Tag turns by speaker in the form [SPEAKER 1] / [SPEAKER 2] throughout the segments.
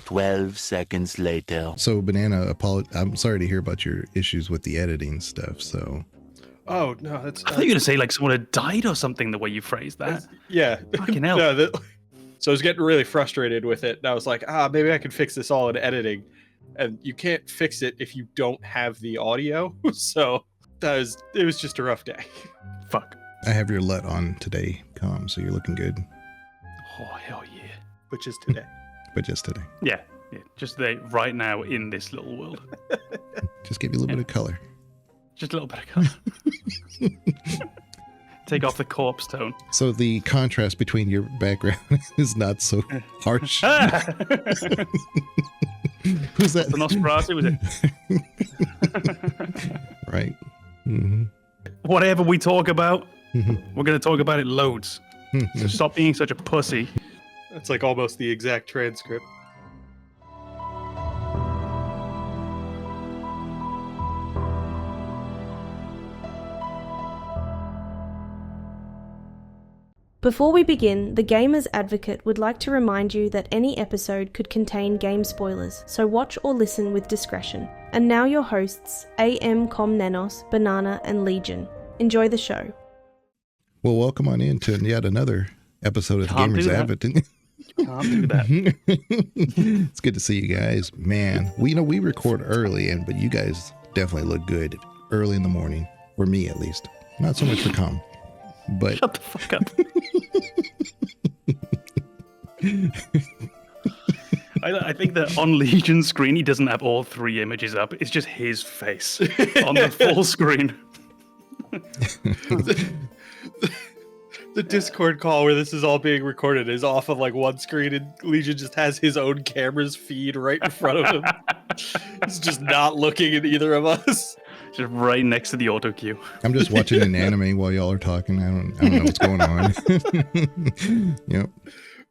[SPEAKER 1] 12 seconds later.
[SPEAKER 2] So Banana, I'm sorry to hear about your issues with the editing stuff. So.
[SPEAKER 3] Oh no, that's.
[SPEAKER 4] I thought you were gonna say like someone had died or something. The way you phrased that.
[SPEAKER 3] Yeah.
[SPEAKER 4] Fucking hell.
[SPEAKER 3] No, so I was getting really frustrated with it, and I was like, maybe I can fix this all in editing. And you can't fix it if you don't have the audio. So it was just a rough day.
[SPEAKER 4] Fuck.
[SPEAKER 2] I have your LUT on today, so you're looking good.
[SPEAKER 4] Oh hell yeah.
[SPEAKER 3] But just today.
[SPEAKER 2] But just today.
[SPEAKER 4] Yeah. Just today, right now in this little world.
[SPEAKER 2] Just give you a little bit of color.
[SPEAKER 4] Just a little bit of color. Take off the corpse tone.
[SPEAKER 2] So the contrast between your background is not so harsh. Who's that?
[SPEAKER 4] The Nosferatu, was it?
[SPEAKER 2] Right. Mm-hmm.
[SPEAKER 4] Whatever we talk about,
[SPEAKER 2] Mm-hmm.
[SPEAKER 4] we're going to talk about it loads. So stop being such a pussy.
[SPEAKER 3] That's like almost the exact transcript.
[SPEAKER 5] Before we begin, the Gamers Advocate would like to remind you that any episode could contain game spoilers, so watch or listen with discretion. And now your hosts, AMKomnenos, Banana, and Legion. Enjoy the show.
[SPEAKER 2] Well, welcome on in to yet another episode of the Gamers Advocate.
[SPEAKER 4] Can't do that.
[SPEAKER 2] It's good to see you guys. Man, we record early, but you guys definitely look good early in the morning, for me at least. Not so much for Com. But
[SPEAKER 4] Shut the fuck up. I think that on Legion's screen, he doesn't have all three images up. It's just his face on the full screen.
[SPEAKER 3] The Discord call where this is all being recorded is off of like one screen, and Legion just has his own camera's feed right in front of him. He's just not looking at either of us.
[SPEAKER 4] Just right next to the auto cue.
[SPEAKER 2] I'm just watching an anime while y'all are talking. I don't know what's going on. Yep.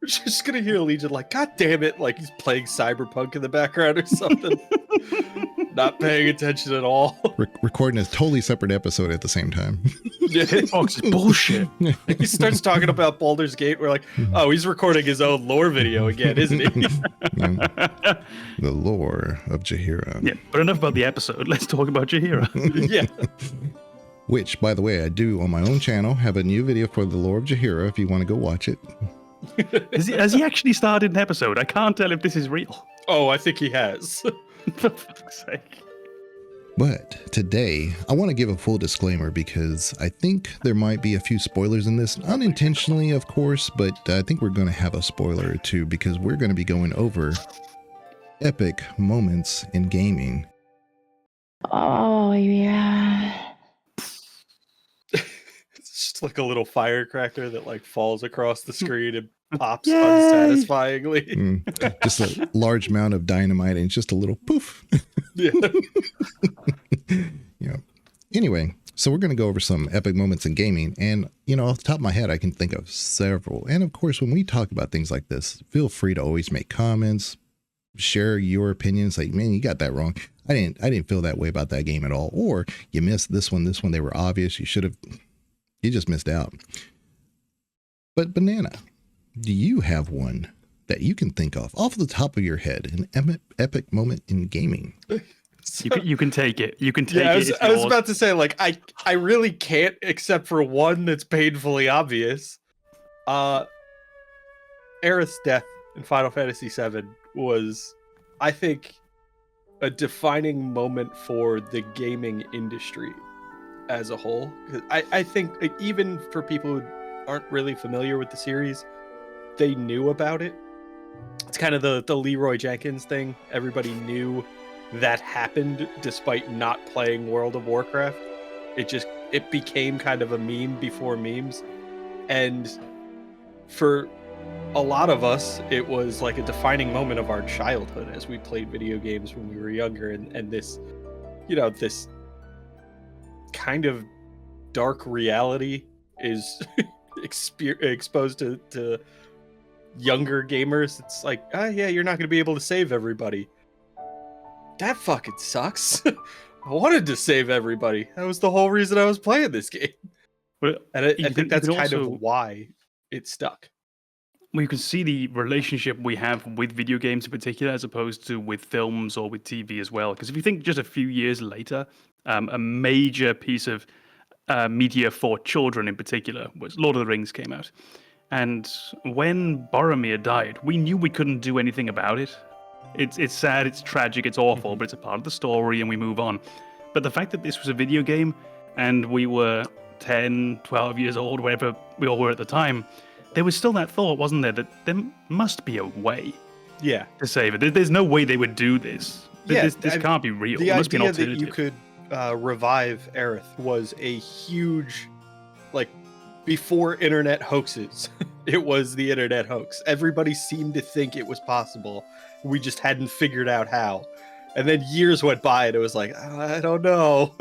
[SPEAKER 3] We're just gonna hear Legion like, God damn it, like he's playing Cyberpunk in the background or something. Not paying attention at all.
[SPEAKER 2] Recording a totally separate episode at the same time.
[SPEAKER 3] Yeah.
[SPEAKER 4] Hitbox is bullshit.
[SPEAKER 3] He starts talking about Baldur's Gate. We're like, oh, he's recording his own lore video again, isn't he?
[SPEAKER 2] The lore of Jaheira.
[SPEAKER 4] Yeah, but enough about the episode. Let's talk about Jaheira.
[SPEAKER 3] Yeah.
[SPEAKER 2] Which, by the way, I do on my own channel have a new video for the lore of Jaheira if you want to go watch it.
[SPEAKER 4] Has he actually started an episode? I can't tell if this is real.
[SPEAKER 3] Oh, I think he has.
[SPEAKER 4] For fuck's sake.
[SPEAKER 2] But today, I want to give a full disclaimer because I think there might be a few spoilers in this. Unintentionally, of course, but I think we're going to have a spoiler or two because we're going to be going over epic moments in gaming.
[SPEAKER 6] Oh, yeah.
[SPEAKER 3] It's just like a little firecracker that like falls across the screen and pops
[SPEAKER 4] Yay!
[SPEAKER 3] unsatisfyingly.
[SPEAKER 2] Just a large amount of dynamite and just a little poof.
[SPEAKER 3] Yeah.
[SPEAKER 2] Anyway, so we're going to go over some epic moments in gaming. And, off the top of my head, I can think of several. And of course, when we talk about things like this, feel free to always make comments, share your opinions. Like, man, you got that wrong. I didn't feel that way about that game at all. Or you missed this one. They were obvious. You just missed out. But Banana, do you have one that you can think of off the top of your head, an epic moment in gaming?
[SPEAKER 4] You can take it. You can take it.
[SPEAKER 3] I was about to say, like, I really can't, except for one that's painfully obvious. Aerith's death in Final Fantasy VII was, I think, a defining moment for the gaming industry as a whole. I think, like, even for people who aren't really familiar with the series, they knew about it. It's kind of the Leroy Jenkins thing. Everybody knew that happened despite not playing World of Warcraft. It became kind of a meme before memes. And for a lot of us, it was like a defining moment of our childhood as we played video games when we were younger. And this, this kind of dark reality is exposed to younger gamers. It's like, yeah, you're not going to be able to save everybody. That fucking sucks. I wanted to save everybody. That was the whole reason I was playing this game.
[SPEAKER 4] Well,
[SPEAKER 3] And I think that's kind of why it stuck.
[SPEAKER 4] you can see the relationship we have with video games in particular, as opposed to with films or with TV as well. Because if you think just a few years later, a major piece of media for children in particular was Lord of the Rings came out. And when Boromir died, we knew we couldn't do anything about it. It's sad, it's tragic, it's awful, but it's a part of the story and we move on. But the fact that this was a video game and we were 10, 12 years old, wherever we all were at the time, there was still that thought, wasn't there, that there must be a way to save it. There's no way they would do this. This can't be real.
[SPEAKER 3] The
[SPEAKER 4] There must be an
[SPEAKER 3] idea that
[SPEAKER 4] alternative.
[SPEAKER 3] you could revive Aerith was a huge, like, before internet hoaxes. It was the internet hoax. Everybody seemed to think it was possible. We just hadn't figured out how. And then years went by and it was like, I don't know.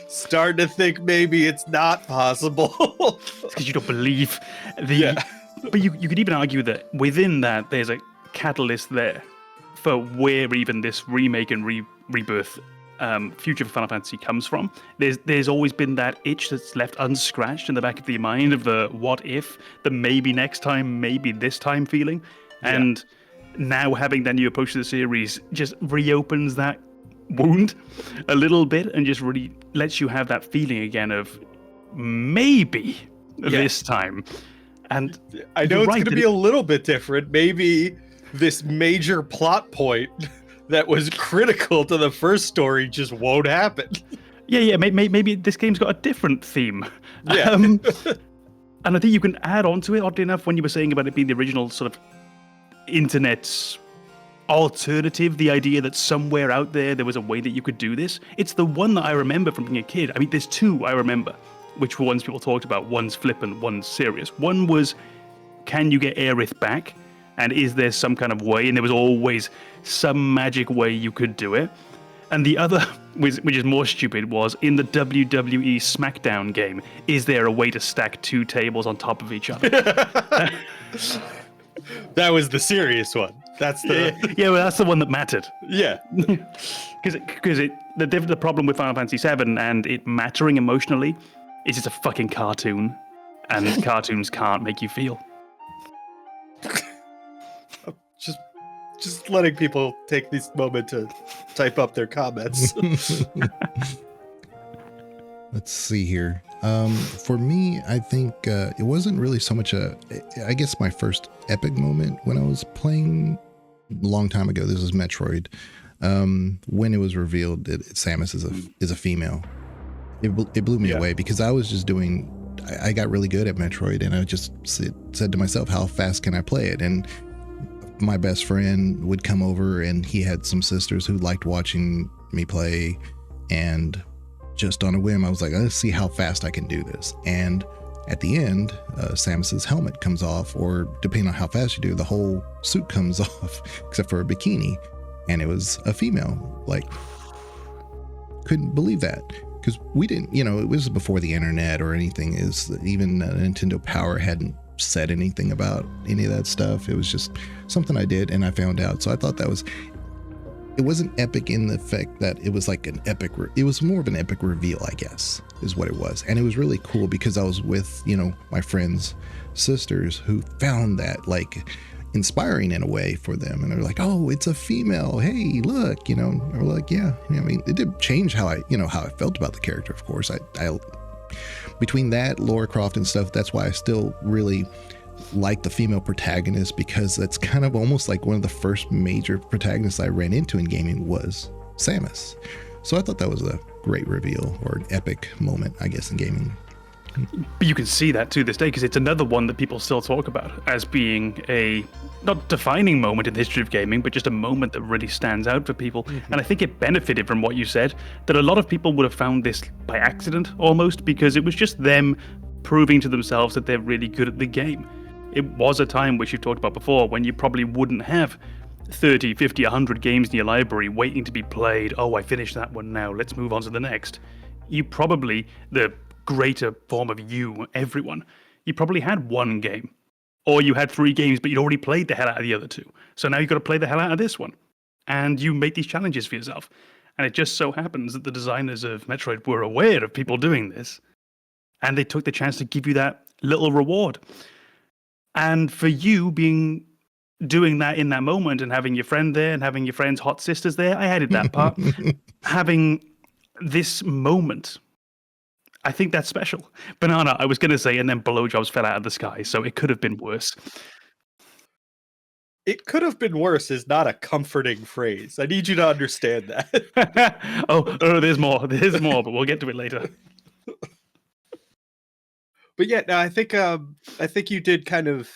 [SPEAKER 3] Starting to think maybe it's not possible.
[SPEAKER 4] It's because you don't believe But you could even argue that within that there's a catalyst there for where even this remake and rebirth future for Final Fantasy comes from. There's always been that itch that's left unscratched in the back of the mind of the what if, the maybe next time, maybe this time feeling. And now having that new approach to the series just reopens that wound a little bit and just really lets you have that feeling again of maybe this time. And
[SPEAKER 3] I know
[SPEAKER 4] you're
[SPEAKER 3] it's
[SPEAKER 4] right
[SPEAKER 3] going to
[SPEAKER 4] that
[SPEAKER 3] be a little bit different. Maybe this major plot point that was critical to the first story just won't happen.
[SPEAKER 4] Maybe this game's got a different theme.
[SPEAKER 3] Yeah.
[SPEAKER 4] And I think you can add on to it, oddly enough, when you were saying about it being the original sort of internet's alternative, the idea that somewhere out there was a way that you could do this. It's the one that I remember from being a kid. I mean, there's two I remember, which ones people talked about. One's flippant, one's serious. One was, can you get Aerith back? And is there some kind of way? And there was always some magic way you could do it. And the other, which is more stupid, was in the WWE SmackDown game, is there a way to stack two tables on top of each other?
[SPEAKER 3] That was the serious one. That's the
[SPEAKER 4] well, that's the one that mattered.
[SPEAKER 3] yeah.
[SPEAKER 4] Because the problem with Final Fantasy VII and it mattering emotionally is it's a fucking cartoon, and cartoons can't make you feel.
[SPEAKER 3] Just letting people take this moment to type up their comments.
[SPEAKER 2] Let's see here. For me, I think it wasn't really so much I guess my first epic moment when I was playing a long time ago. This was Metroid. When it was revealed that Samus is a female, it blew me away because I was just I got really good at Metroid, and I just said to myself, how fast can I play it? And my best friend would come over, and he had some sisters who liked watching me play, and just on a whim, I was like, let's see how fast I can do this. And at the end, Samus's helmet comes off, or depending on how fast you do, the whole suit comes off, except for a bikini. And it was a female. Like, couldn't believe that. Because we didn't, it was before the internet or anything. Even Nintendo Power hadn't said anything about any of that stuff. It was just something I did and I found out. So I thought it wasn't epic in the fact that it was like it was more of an epic reveal, I guess, is what it was. And it was really cool because I was with, my friends' sisters who found that like inspiring in a way for them. And they're like, oh, it's a female. Hey, look, and we're like, yeah. I mean, it did change how I felt about the character, of course. I between that, Lara Croft and stuff, that's why I still really like the female protagonist, because that's kind of almost like one of the first major protagonists I ran into in gaming was Samus. So I thought that was a great reveal, or an epic moment, I guess, in gaming.
[SPEAKER 4] But you can see that to this day, because it's another one that people still talk about as being a not defining moment in the history of gaming, but just a moment that really stands out for people. Mm-hmm. And I think it benefited from what you said, that a lot of people would have found this by accident almost, because it was just them proving to themselves that they're really good at the game. It was a time, which you've talked about before, when you probably wouldn't have 30, 50, 100 games in your library waiting to be played. Oh, I finished that one now, let's move on to the next. You probably, the greater form of everyone, you probably had one game, or you had 3 games, but you'd already played the hell out of the other 2. So now you've got to play the hell out of this one, and you make these challenges for yourself. And it just so happens that the designers of Metroid were aware of people doing this, and they took the chance to give you that little reward. And for you doing that in that moment and having your friend there and having your friend's hot sisters there, I added that part. Having this moment, I think that's special. Banana, I was going to say, and then blowjobs fell out of the sky, so it could have been worse.
[SPEAKER 3] It could have been worse is not a comforting phrase. I need you to understand that.
[SPEAKER 4] oh, there's more. There's more, but we'll get to it later.
[SPEAKER 3] But yeah, no, I think you did kind of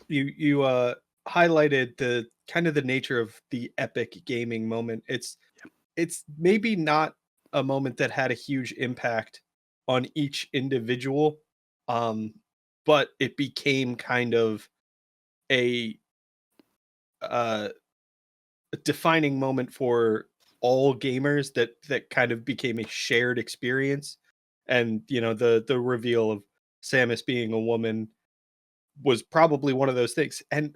[SPEAKER 3] you highlighted the kind of the nature of the epic gaming moment. It's maybe not a moment that had a huge impact on each individual, but it became kind of a defining moment for all gamers that kind of became a shared experience. And the reveal of Samus being a woman was probably one of those things, and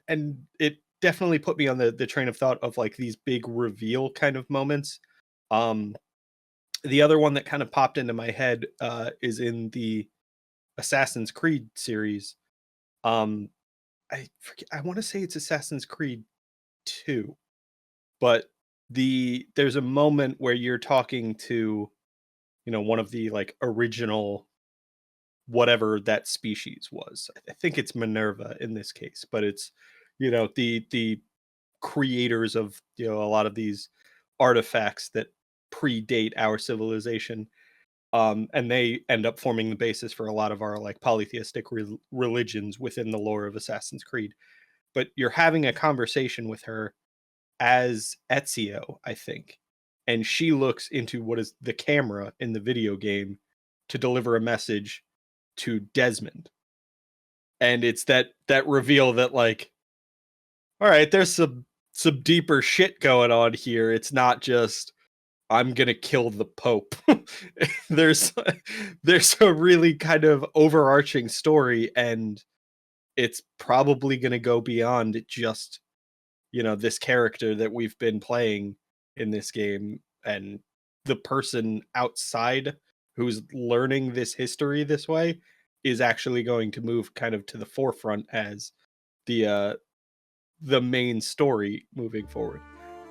[SPEAKER 3] it definitely put me on the train of thought of like these big reveal kind of moments. The other one that kind of popped into my head is in the Assassin's Creed series. I want to say it's Assassin's Creed 2, but there's a moment where you're talking to one of the like original whatever that species was. I think it's Minerva in this case, but it's the creators of a lot of these artifacts that predate our civilization, and they end up forming the basis for a lot of our like polytheistic religions within the lore of Assassin's Creed. But you're having a conversation with her as Ezio, I think, and she looks into what is the camera in the video game to deliver a message to Desmond. And it's that reveal that like, all right, there's some deeper shit going on here. It's not just I'm gonna kill the Pope. there's a really kind of overarching story, and it's probably gonna go beyond just this character that we've been playing in this game, and the person outside who's learning this history this way is actually going to move kind of to the forefront as the main story moving forward.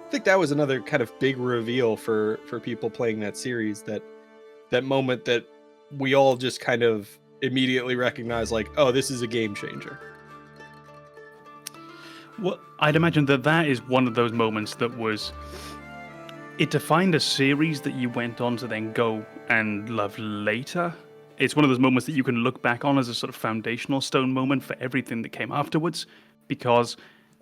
[SPEAKER 3] I think that was another kind of big reveal for people playing that series, that moment that we all just kind of immediately recognize like, oh, this is a game changer.
[SPEAKER 4] Well, I'd imagine that is one of those moments that it defined a series that you went on to then go and love later. It's one of those moments that you can look back on as a sort of foundational stone moment for everything that came afterwards, because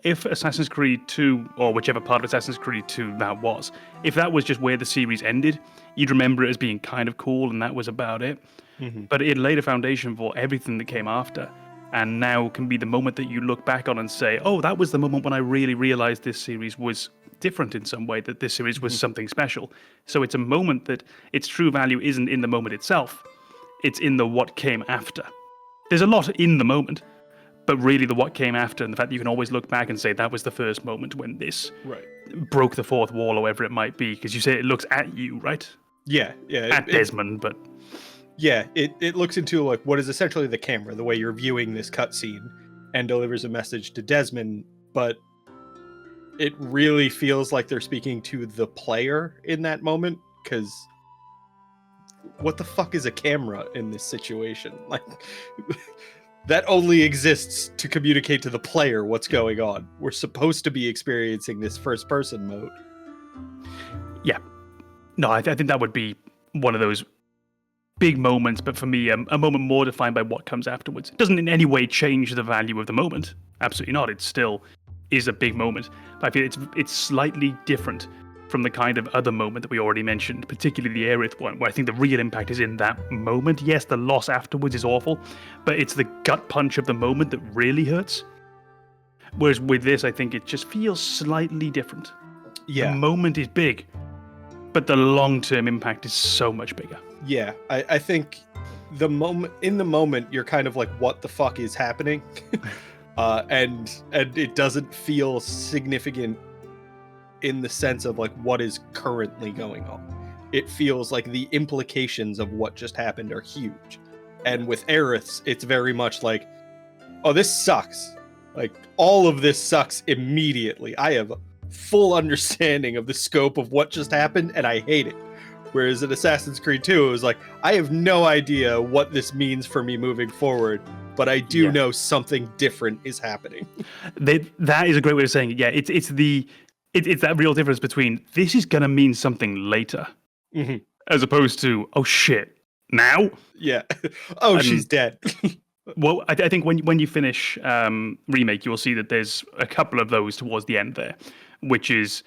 [SPEAKER 4] if Assassin's Creed 2, or whichever part of Assassin's Creed 2 that was, if that was just where the series ended, you'd remember it as being kind of cool and that was about it. Mm-hmm. But it laid a foundation for everything that came after, and now can be the moment that you look back on and say, oh, that was the moment when I really realized this series was different in some way, that this series was something special. So it's a moment that its true value isn't in the moment itself, it's in the what came after. There's a lot in the moment, but really the what came after, and the fact that you can always look back and say that was the first moment when this broke the fourth wall or whatever it might be, because you say it looks at you, right?
[SPEAKER 3] Yeah.
[SPEAKER 4] At Desmond, but...
[SPEAKER 3] Yeah, it looks into like what is essentially the camera, the way you're viewing this cutscene, and delivers a message to Desmond, but it really feels like they're speaking to the player in that moment, because what the fuck is a camera in this situation? Like, that only exists to communicate to the player what's going on. We're supposed to be experiencing this first person mode.
[SPEAKER 4] Yeah. No, I think that would be one of those big moments, but for me, a moment more defined by what comes afterwards. It doesn't in any way change the value of the moment. Absolutely not. It still is a big moment. But I feel it's slightly different from the kind of other moment that we already mentioned, particularly the Aerith one, where I think the real impact is in that moment. Yes, the loss afterwards is awful, but it's the gut punch of the moment that really hurts. Whereas with this, I think it just feels slightly different.
[SPEAKER 3] Yeah.
[SPEAKER 4] The moment is big, but the long-term impact is so much bigger.
[SPEAKER 3] Yeah, I think in the moment you're kind of like, what the fuck is happening? and it doesn't feel significant in the sense of like what is currently going on. It feels like the implications of what just happened are huge. And with Aerith's, it's very much like, oh, this sucks. Like, all of this sucks immediately. I have full understanding of the scope of what just happened, and I hate it. Whereas in Assassin's Creed 2, it was like, I have no idea what this means for me moving forward, but I do know something different is happening.
[SPEAKER 4] That is a great way of saying it. Yeah, it's that real difference between this is going to mean something later, as opposed to, oh shit, now?
[SPEAKER 3] Yeah. Oh, she's dead.
[SPEAKER 4] Well, I think when you finish Remake, you will see that there's a couple of those towards the end there, which is,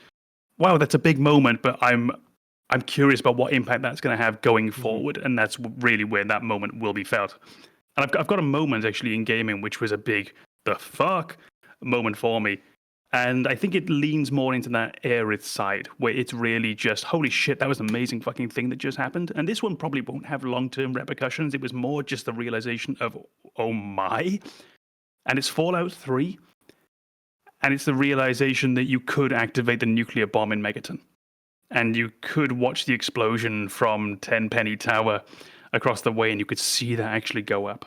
[SPEAKER 4] wow, that's a big moment, but I'm curious about what impact that's going to have going forward, and that's really where that moment will be felt. And I've got a moment actually in gaming which was a big the fuck moment for me, and I think it leans more into that Aerith side where it's really just holy shit, that was an amazing fucking thing that just happened. And this one probably won't have long-term repercussions. It was more just the realization of oh my, and it's Fallout 3, and it's the realization that you could activate the nuclear bomb in Megaton. And you could watch the explosion from Tenpenny Tower across the way, and you could see that actually go up.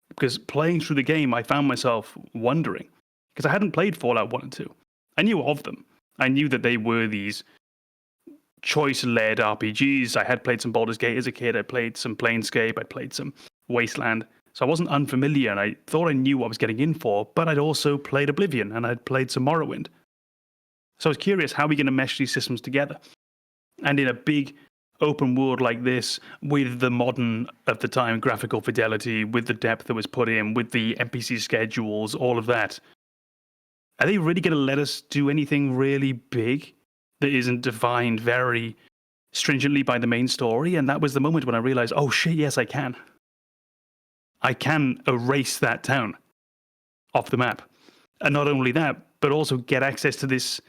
[SPEAKER 4] Because playing through the game, I found myself wondering, because I hadn't played Fallout 1 and 2. I knew of them. I knew that they were these choice-led RPGs. I had played some Baldur's Gate as a kid. I played some Planescape. I played some Wasteland. So I wasn't unfamiliar, and I thought I knew what I was getting in for, but I'd also played Oblivion, and I'd played some Morrowind. So I was curious, how are we going to mesh these systems together? And in a big open world like this, with the modern, at the time, graphical fidelity, with the depth that was put in, with the NPC schedules, all of that, are they really going to let us do anything really big that isn't defined very stringently by the main story? And that was the moment when I realized, oh shit, yes, I can. I can erase that town off the map. And not only that, but also get access to this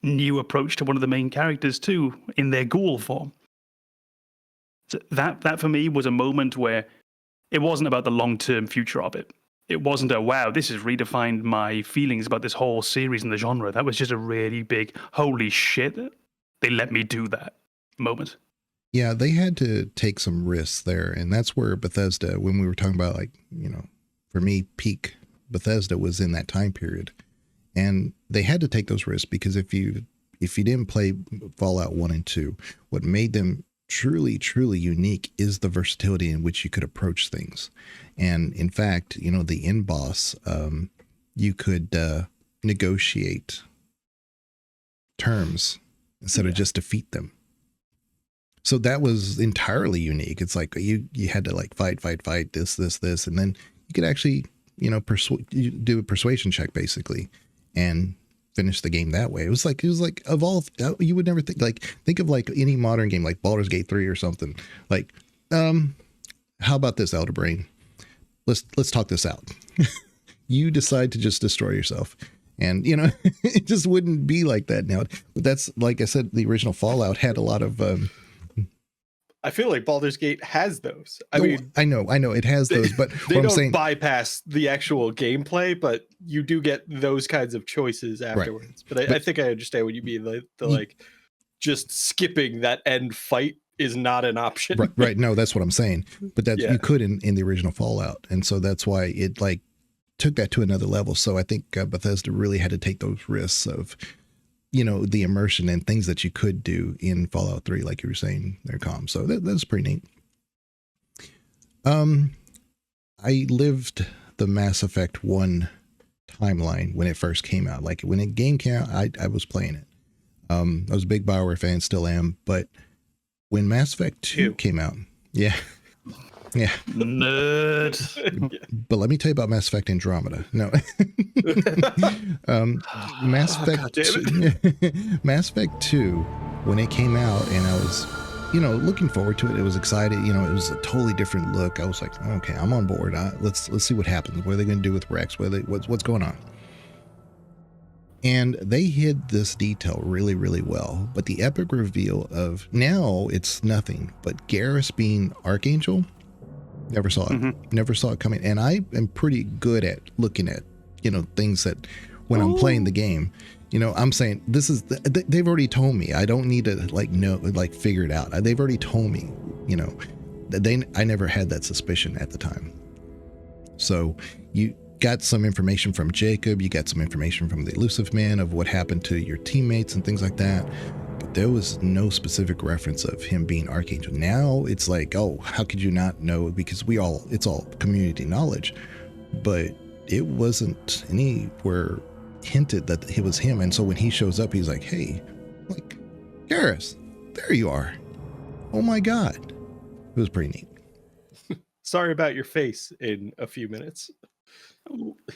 [SPEAKER 4] new approach to one of the main characters too, in their ghoul form. So that for me was a moment where it wasn't about the long-term future of it. It wasn't a, wow, this has redefined my feelings about this whole series and the genre. That was just a really big, holy shit, they let me do that moment.
[SPEAKER 2] Yeah, they had to take some risks there. And that's where Bethesda, when we were talking about, like, you know, for me, peak Bethesda was in that time period. And they had to take those risks because if you didn't play Fallout 1 and 2, what made them truly, truly unique is the versatility in which you could approach things. And in fact, you know, the end boss, you could negotiate terms instead of just defeat them. So that was entirely unique. It's like you had to like fight, this, and then you could actually, you know, do a persuasion check basically and finish the game that way. It was like of all, you would never think of like any modern game like Baldur's Gate 3 or something. Like, how about this, Elder Brain? Let's talk this out. You decide to just destroy yourself. And, you know, it just wouldn't be like that now. But that's, like I said, the original Fallout had a lot of...
[SPEAKER 3] I feel like Baldur's Gate has those. I mean,
[SPEAKER 2] I know it has those, but
[SPEAKER 3] they
[SPEAKER 2] what
[SPEAKER 3] don't
[SPEAKER 2] I'm saying,
[SPEAKER 3] bypass the actual gameplay, but you do get those kinds of choices afterwards. Right. But I think I understand what you mean. The like just skipping that end fight is not an option.
[SPEAKER 2] Right. No, that's what I'm saying. But that you could in the original Fallout. And so that's why it like took that to another level. So I think Bethesda really had to take those risks of, you know, the immersion and things that you could do in Fallout 3, like you were saying there, Com. So that's pretty neat. I lived the Mass Effect 1 timeline when it first came out. Like when the game came out, I was playing it. I was a big BioWare fan, still am. But when Mass Effect 2 came out, yeah.
[SPEAKER 4] Nerd.
[SPEAKER 2] But let me tell you about Mass Effect Andromeda. No. Mass Effect 2, when it came out, and I was, you know, looking forward to it. It was excited. You know, it was a totally different look. I was like, okay, I'm on board. Let's see what happens. What are they going to do with Rex? What's going on? And they hid this detail really, really well. But the epic reveal of now it's nothing but Garrus being Archangel. Never saw it. Never saw it coming. And I am pretty good at looking at, you know, things that when I'm playing the game, you know, I'm saying this is, they've already told me. I don't need to figure it out. They've already told me, you know, I never had that suspicion at the time. So got some information from Jacob, you got some information from the Elusive Man of what happened to your teammates and things like that. But there was no specific reference of him being Archangel. Now it's like, oh, how could you not know? Because it's all community knowledge. But it wasn't anywhere hinted that it was him. And so when he shows up, he's like, hey, like, Garrus, there you are. Oh my God. It was pretty neat.
[SPEAKER 3] Sorry about your face in a few minutes.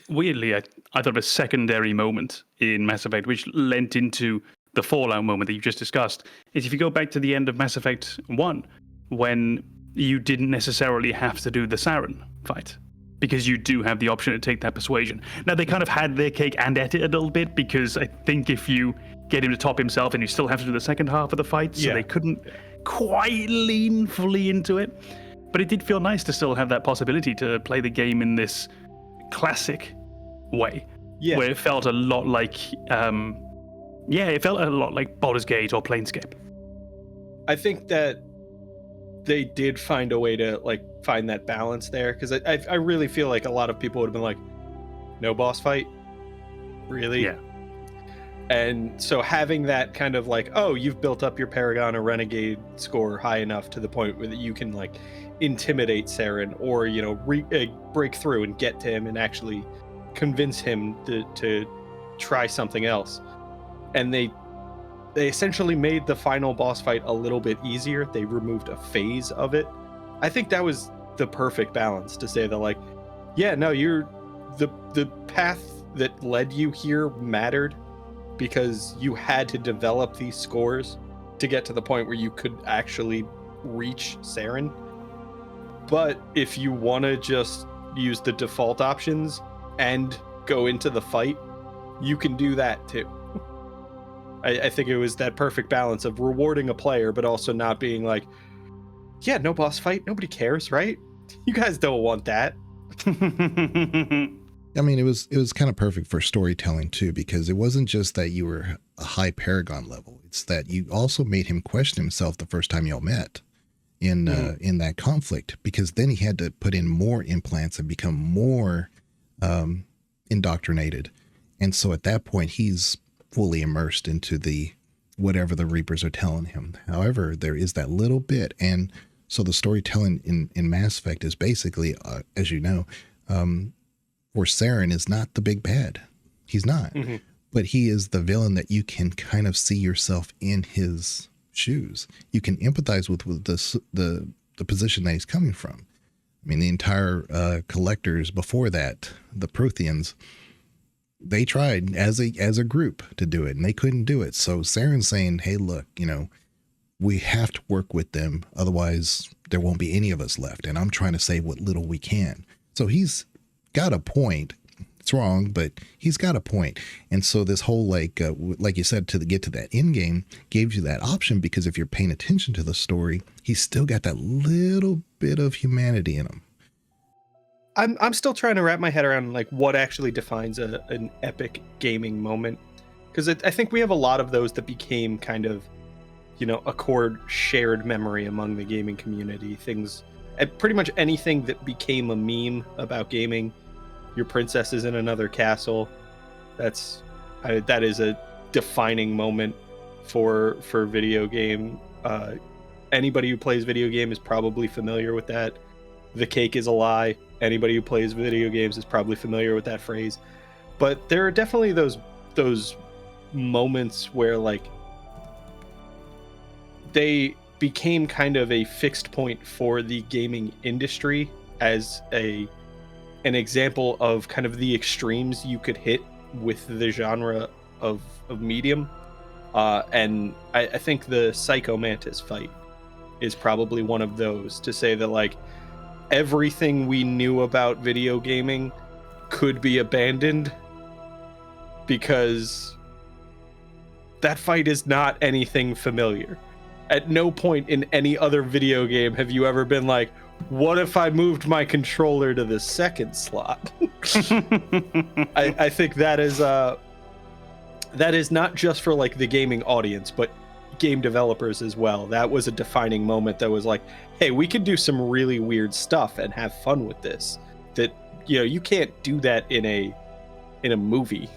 [SPEAKER 4] Weirdly, I thought of a secondary moment in Mass Effect, which lent into the Fallout moment that you just discussed, is if you go back to the end of Mass Effect 1, when you didn't necessarily have to do the Saren fight, because you do have the option to take that persuasion. Now, they kind of had their cake and ate it a little bit, because I think if you get him to top himself, and you still have to do the second half of the fight, so they couldn't quite lean fully into it. But it did feel nice to still have that possibility to play the game in this classic way, where it felt a lot like, it felt a lot like Baldur's Gate or Planescape.
[SPEAKER 3] I think that they did find a way to like find that balance there, because I really feel like a lot of people would have been like, no boss fight, really?
[SPEAKER 4] Yeah.
[SPEAKER 3] And so having that kind of like, oh, you've built up your Paragon or Renegade score high enough to the point where you can like intimidate Saren, or break through and get to him and actually convince him to try something else. And they essentially made the final boss fight a little bit easier. They removed a phase of it. I think that was the perfect balance to say that, like, yeah, no, you're the path that led you here mattered, because you had to develop these scores to get to the point where you could actually reach Saren. But if you want to just use the default options and go into the fight, you can do that too. I think it was that perfect balance of rewarding a player, but also not being like, yeah, no boss fight, nobody cares, right? You guys don't want that.
[SPEAKER 2] I mean, it was kind of perfect for storytelling too, because it wasn't just that you were a high Paragon level. It's that you also made him question himself the first time y'all met in that conflict, because then he had to put in more implants and become more indoctrinated. And so at that point, he's fully immersed into whatever the Reapers are telling him. However, there is that little bit. And so the storytelling in Mass Effect is basically, as you know, for Saren is not the big bad. He's not. Mm-hmm. But he is the villain that you can kind of see yourself in his shoes. You can empathize with the position that he's coming from. I mean, the entire collectors before that, the Protheans, they tried as a group to do it, and they couldn't do it. So Saren's saying, hey, look, we have to work with them. Otherwise, there won't be any of us left. And I'm trying to save what little we can. So he's got a point. It's wrong, but he's got a point. And so this whole, like you said, to get to that end game gives you that option, because if you're paying attention to the story, he's still got that little bit of humanity in him.
[SPEAKER 3] I'm still trying to wrap my head around like what actually defines an epic gaming moment, because I think we have a lot of those that became kind of, a core shared memory among the gaming community. Things, pretty much anything that became a meme about gaming. Your princess is in another castle. That is a defining moment for video game. Anybody who plays video game is probably familiar with that. The cake is a lie. Anybody who plays video games is probably familiar with that phrase. But there are definitely those moments where like they became kind of a fixed point for the gaming industry as an example of kind of the extremes you could hit with the genre of medium. And I think the Psycho Mantis fight is probably one of those, to say that like everything we knew about video gaming could be abandoned because that fight is not anything familiar. At no point in any other video game have you ever been like, what if I moved my controller to the second slot? I think that is not just for like the gaming audience, but game developers as well. That was a defining moment that was like, hey, we can do some really weird stuff and have fun with this that you can't do that in a movie.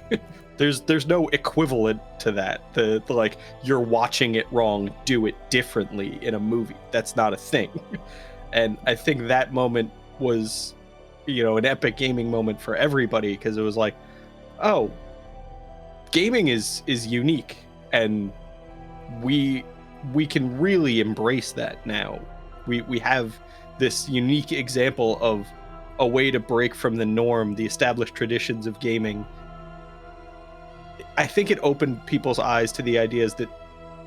[SPEAKER 3] There's no equivalent to that. The like you're watching it wrong, do it differently in a movie. That's not a thing. And I think that moment was, an epic gaming moment for everybody, because it was like, oh, gaming is unique, and we can really embrace that now. We have this unique example of a way to break from the norm, the established traditions of gaming. I think it opened people's eyes to the ideas that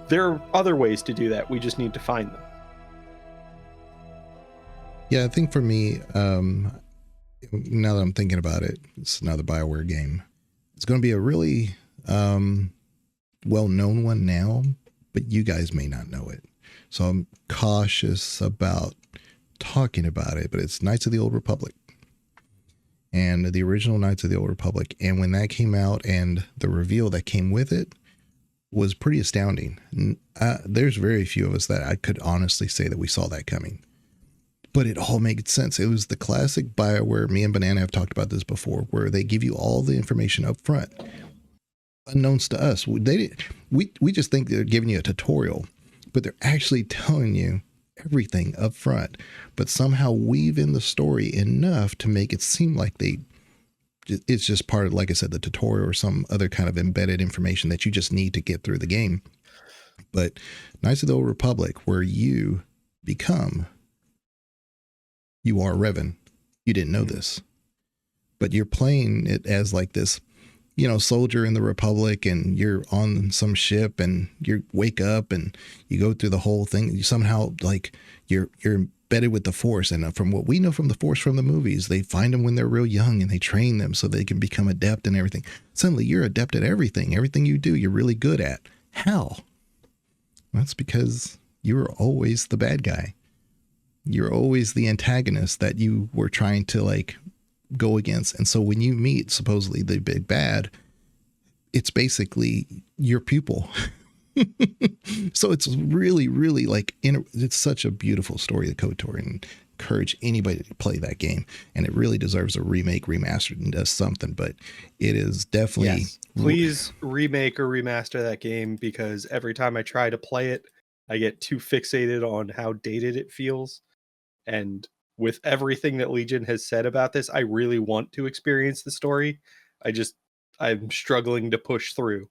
[SPEAKER 3] there are other ways to do that. We just need to find them.
[SPEAKER 2] Yeah, I think for me, now that I'm thinking about it, it's another BioWare game. It's going to be a really well-known one now, but you guys may not know it. So I'm cautious about talking about it, but it's Knights of the Old Republic. And the original Knights of the Old Republic. And when that came out and the reveal that came with it was pretty astounding. There's very few of us that I could honestly say that we saw that coming. But it all made sense. It was the classic BioWare. Me and Banana have talked about this before, where they give you all the information up front, unknowns to us. We just think they're giving you a tutorial, but they're actually telling you everything up front, but somehow weave in the story enough to make it seem like it's just part of, like I said, the tutorial or some other kind of embedded information that you just need to get through the game. But Knights of the Old Republic, where you are Revan. You didn't know this, but you're playing it as like this, soldier in the Republic, and you're on some ship and you wake up and you go through the whole thing. You somehow like you're embedded with the Force. And from what we know from the Force from the movies, they find them when they're real young and they train them so they can become adept and everything. Suddenly you're adept at everything. Everything you do, you're really good at. How? That's because you were always the bad guy. You're always the antagonist that you were trying to like go against. And so when you meet supposedly the big bad, it's basically your pupil. So it's really, really like, it's such a beautiful story, the KotOR, and encourage anybody to play that game. And it really deserves a remake, remastered, and does something, but it is definitely.
[SPEAKER 3] Yes. Please remake or remaster that game, because every time I try to play it, I get too fixated on how dated it feels. And with everything that Legion has said about this, I really want to experience the story. I'm struggling to push through.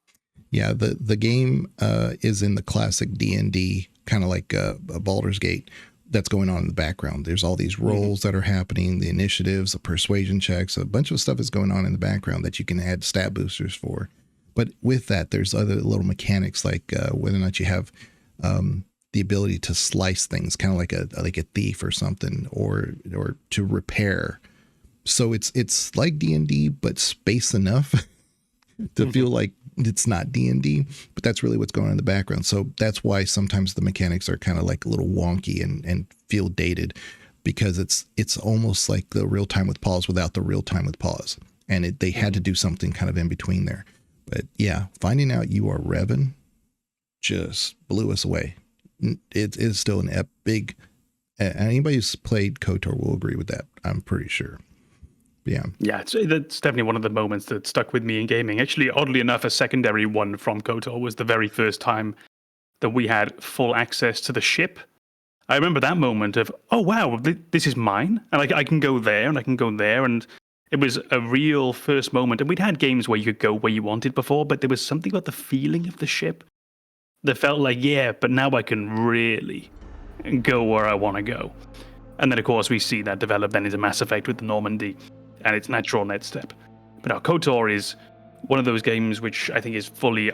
[SPEAKER 2] Yeah, the game is in the classic D&D, kind of like a Baldur's Gate, that's going on in the background. There's all these roles that are happening, the initiatives, the persuasion checks, a bunch of stuff is going on in the background that you can add stat boosters for. But with that, there's other little mechanics, like whether or not you have the ability to slice things, kind of like a thief or something, or to repair. So it's like D&D, but space enough to feel like it's not D&D, but that's really what's going on in the background. So that's why sometimes the mechanics are kind of like a little wonky and feel dated, because it's almost like the real time with pause without the real time with pause. And they had to do something kind of in between there. But yeah, finding out you are Revan just blew us away. It is still an big, anybody who's played KotOR will agree with that, I'm pretty sure. Yeah.
[SPEAKER 4] Yeah, that's definitely one of the moments that stuck with me in gaming. Actually, oddly enough, a secondary one from KotOR was the very first time that we had full access to the ship. I remember that moment of, oh, wow, this is mine. And I can go there and I can go there. And it was a real first moment. And we'd had games where you could go where you wanted before, but there was something about the feeling of the ship that felt like, yeah, but now I can really go where I want to go. And then, of course, we see that develop then into Mass Effect with the Normandy and its natural next step. But now KotOR is one of those games which I think is fully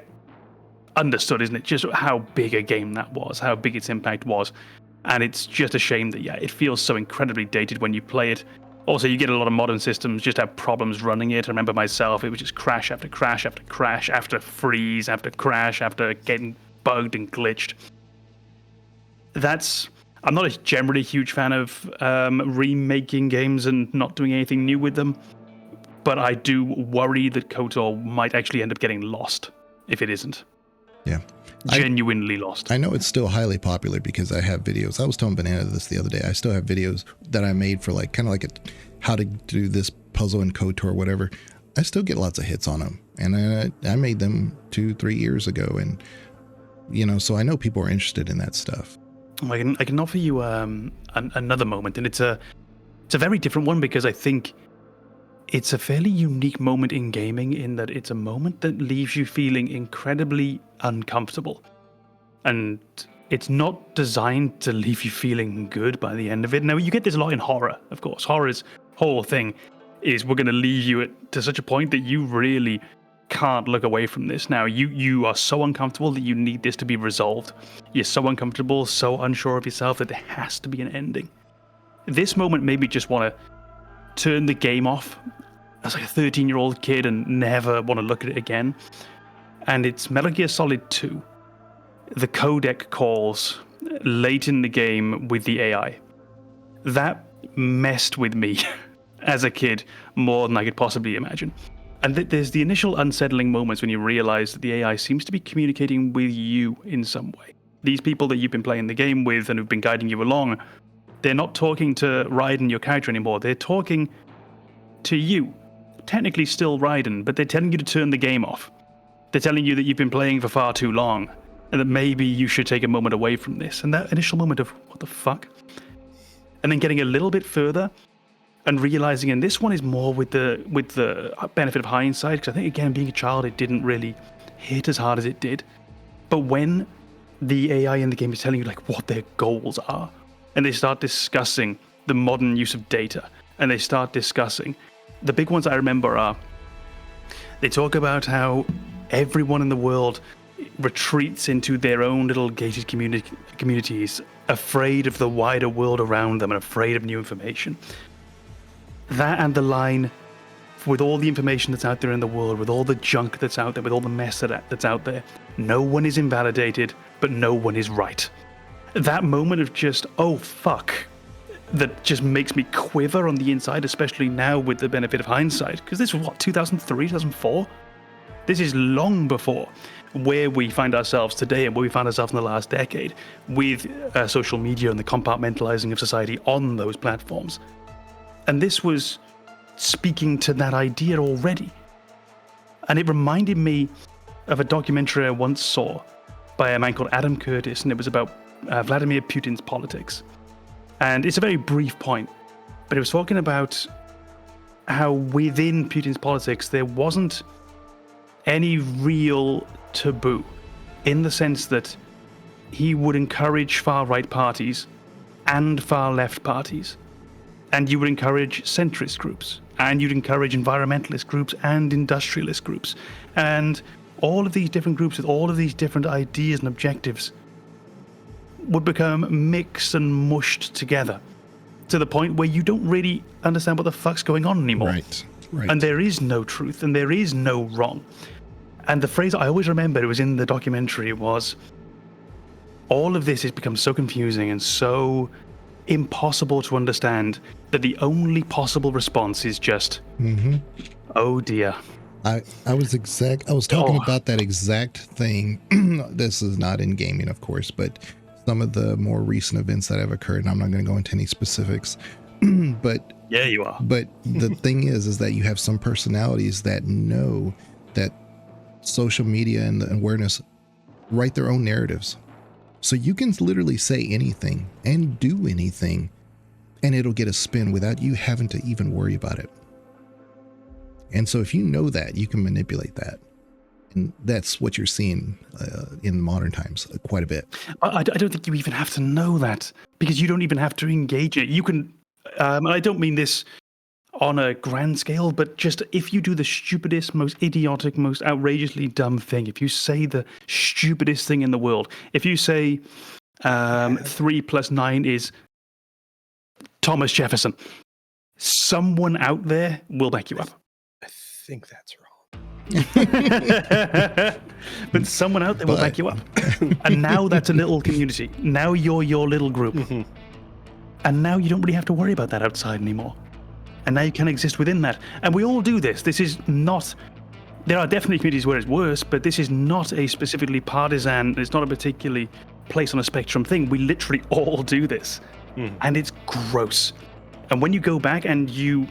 [SPEAKER 4] understood, isn't it? Just how big a game that was, how big its impact was. And it's just a shame that, yeah, it feels so incredibly dated when you play it. Also, you get a lot of modern systems just have problems running it. I remember myself, it would just crash after crash after crash, after freeze, after crash, after getting bugged and glitched. I'm not a generally huge fan of remaking games and not doing anything new with them, but I do worry that KotOR might actually end up getting lost if it isn't.
[SPEAKER 2] Yeah.
[SPEAKER 4] Genuinely lost.
[SPEAKER 2] I know it's still highly popular because I have videos. I was telling Banana this the other day. I still have videos that I made for like kind of like how to do this puzzle and KotOR, whatever, I still get lots of hits on them. And I made them 2-3 years ago. And, so I know people are interested in that stuff.
[SPEAKER 4] I can offer you another moment, and it's a very different one, because I think it's a fairly unique moment in gaming in that it's a moment that leaves you feeling incredibly uncomfortable. And it's not designed to leave you feeling good by the end of it. Now, you get this a lot in horror, of course. Horror's whole thing is we're going to leave you to such a point that you really can't look away from this. Now, you are so uncomfortable that you need this to be resolved. You're so uncomfortable, so unsure of yourself that there has to be an ending. This moment made me just want to turn the game off as like a 13-year-old kid and never want to look at it again. And it's Metal Gear Solid 2. The codec calls late in the game with the AI. That messed with me as a kid more than I could possibly imagine. And there's the initial unsettling moments when you realize that the AI seems to be communicating with you in some way. These people that you've been playing the game with and who've been guiding you along, they're not talking to Raiden, your character, anymore. They're talking to you. Technically still Raiden, but they're telling you to turn the game off. They're telling you that you've been playing for far too long, and that maybe you should take a moment away from this. And that initial moment of, what the fuck? And then getting a little bit further and realizing, and this one is more with the benefit of hindsight, because I think, again, being a child, it didn't really hit as hard as it did. But when the AI in the game is telling you like what their goals are, and they start discussing the modern use of data, and they start discussing, the big ones I remember are, they talk about how everyone in the world retreats into their own little gated communities, afraid of the wider world around them and afraid of new information. That and the line, with all the information that's out there in the world, with all the junk that's out there, with all the mess that's out there, no one is invalidated, but no one is right. That moment of just, oh fuck, that just makes me quiver on the inside, especially now with the benefit of hindsight, because this was what, 2003, 2004? This is long before where we find ourselves today and where we found ourselves in the last decade with social media and the compartmentalizing of society on those platforms. And this was speaking to that idea already. And it reminded me of a documentary I once saw by a man called Adam Curtis, and it was about Vladimir Putin's politics. And it's a very brief point, but it was talking about how within Putin's politics there wasn't any real taboo, in the sense that he would encourage far-right parties and far-left parties. And you would encourage centrist groups, and you'd encourage environmentalist groups and industrialist groups. And all of these different groups with all of these different ideas and objectives would become mixed and mushed together to the point where you don't really understand what the fuck's going on anymore.
[SPEAKER 2] Right.
[SPEAKER 4] And there is no truth and there is no wrong. And the phrase I always remember, it was in the documentary, was all of this has become so confusing and so impossible to understand that the only possible response is just, oh dear.
[SPEAKER 2] I was talking about that exact thing. This is not in gaming, of course, but some of the more recent events that have occurred, and I'm not going to go into any specifics, but
[SPEAKER 4] yeah, you are.
[SPEAKER 2] But the thing is that you have some personalities that know that social media and the awareness write their own narratives. So you can literally say anything and do anything, and it'll get a spin without you having to even worry about it. And so if you know that, you can manipulate that. And that's what you're seeing in modern times quite a bit.
[SPEAKER 4] I don't think you even have to know that, because you don't even have to engage it. You can, and I don't mean this on a grand scale, but just if you do the stupidest, most idiotic, most outrageously dumb thing, if you say the stupidest thing in the world, if you say 3 + 9 is Thomas Jefferson, someone out there will back you up.
[SPEAKER 3] I think that's wrong.
[SPEAKER 4] But someone out there will back you up. And now that's a little community. Now you're your little group. Mm-hmm. And now you don't really have to worry about that outside anymore. And now you can exist within that. And we all do this. This is not... There are definitely communities where it's worse, but this is not a specifically partisan, it's not a particularly place on a spectrum thing. We literally all do this. And it's gross. And when you go back and you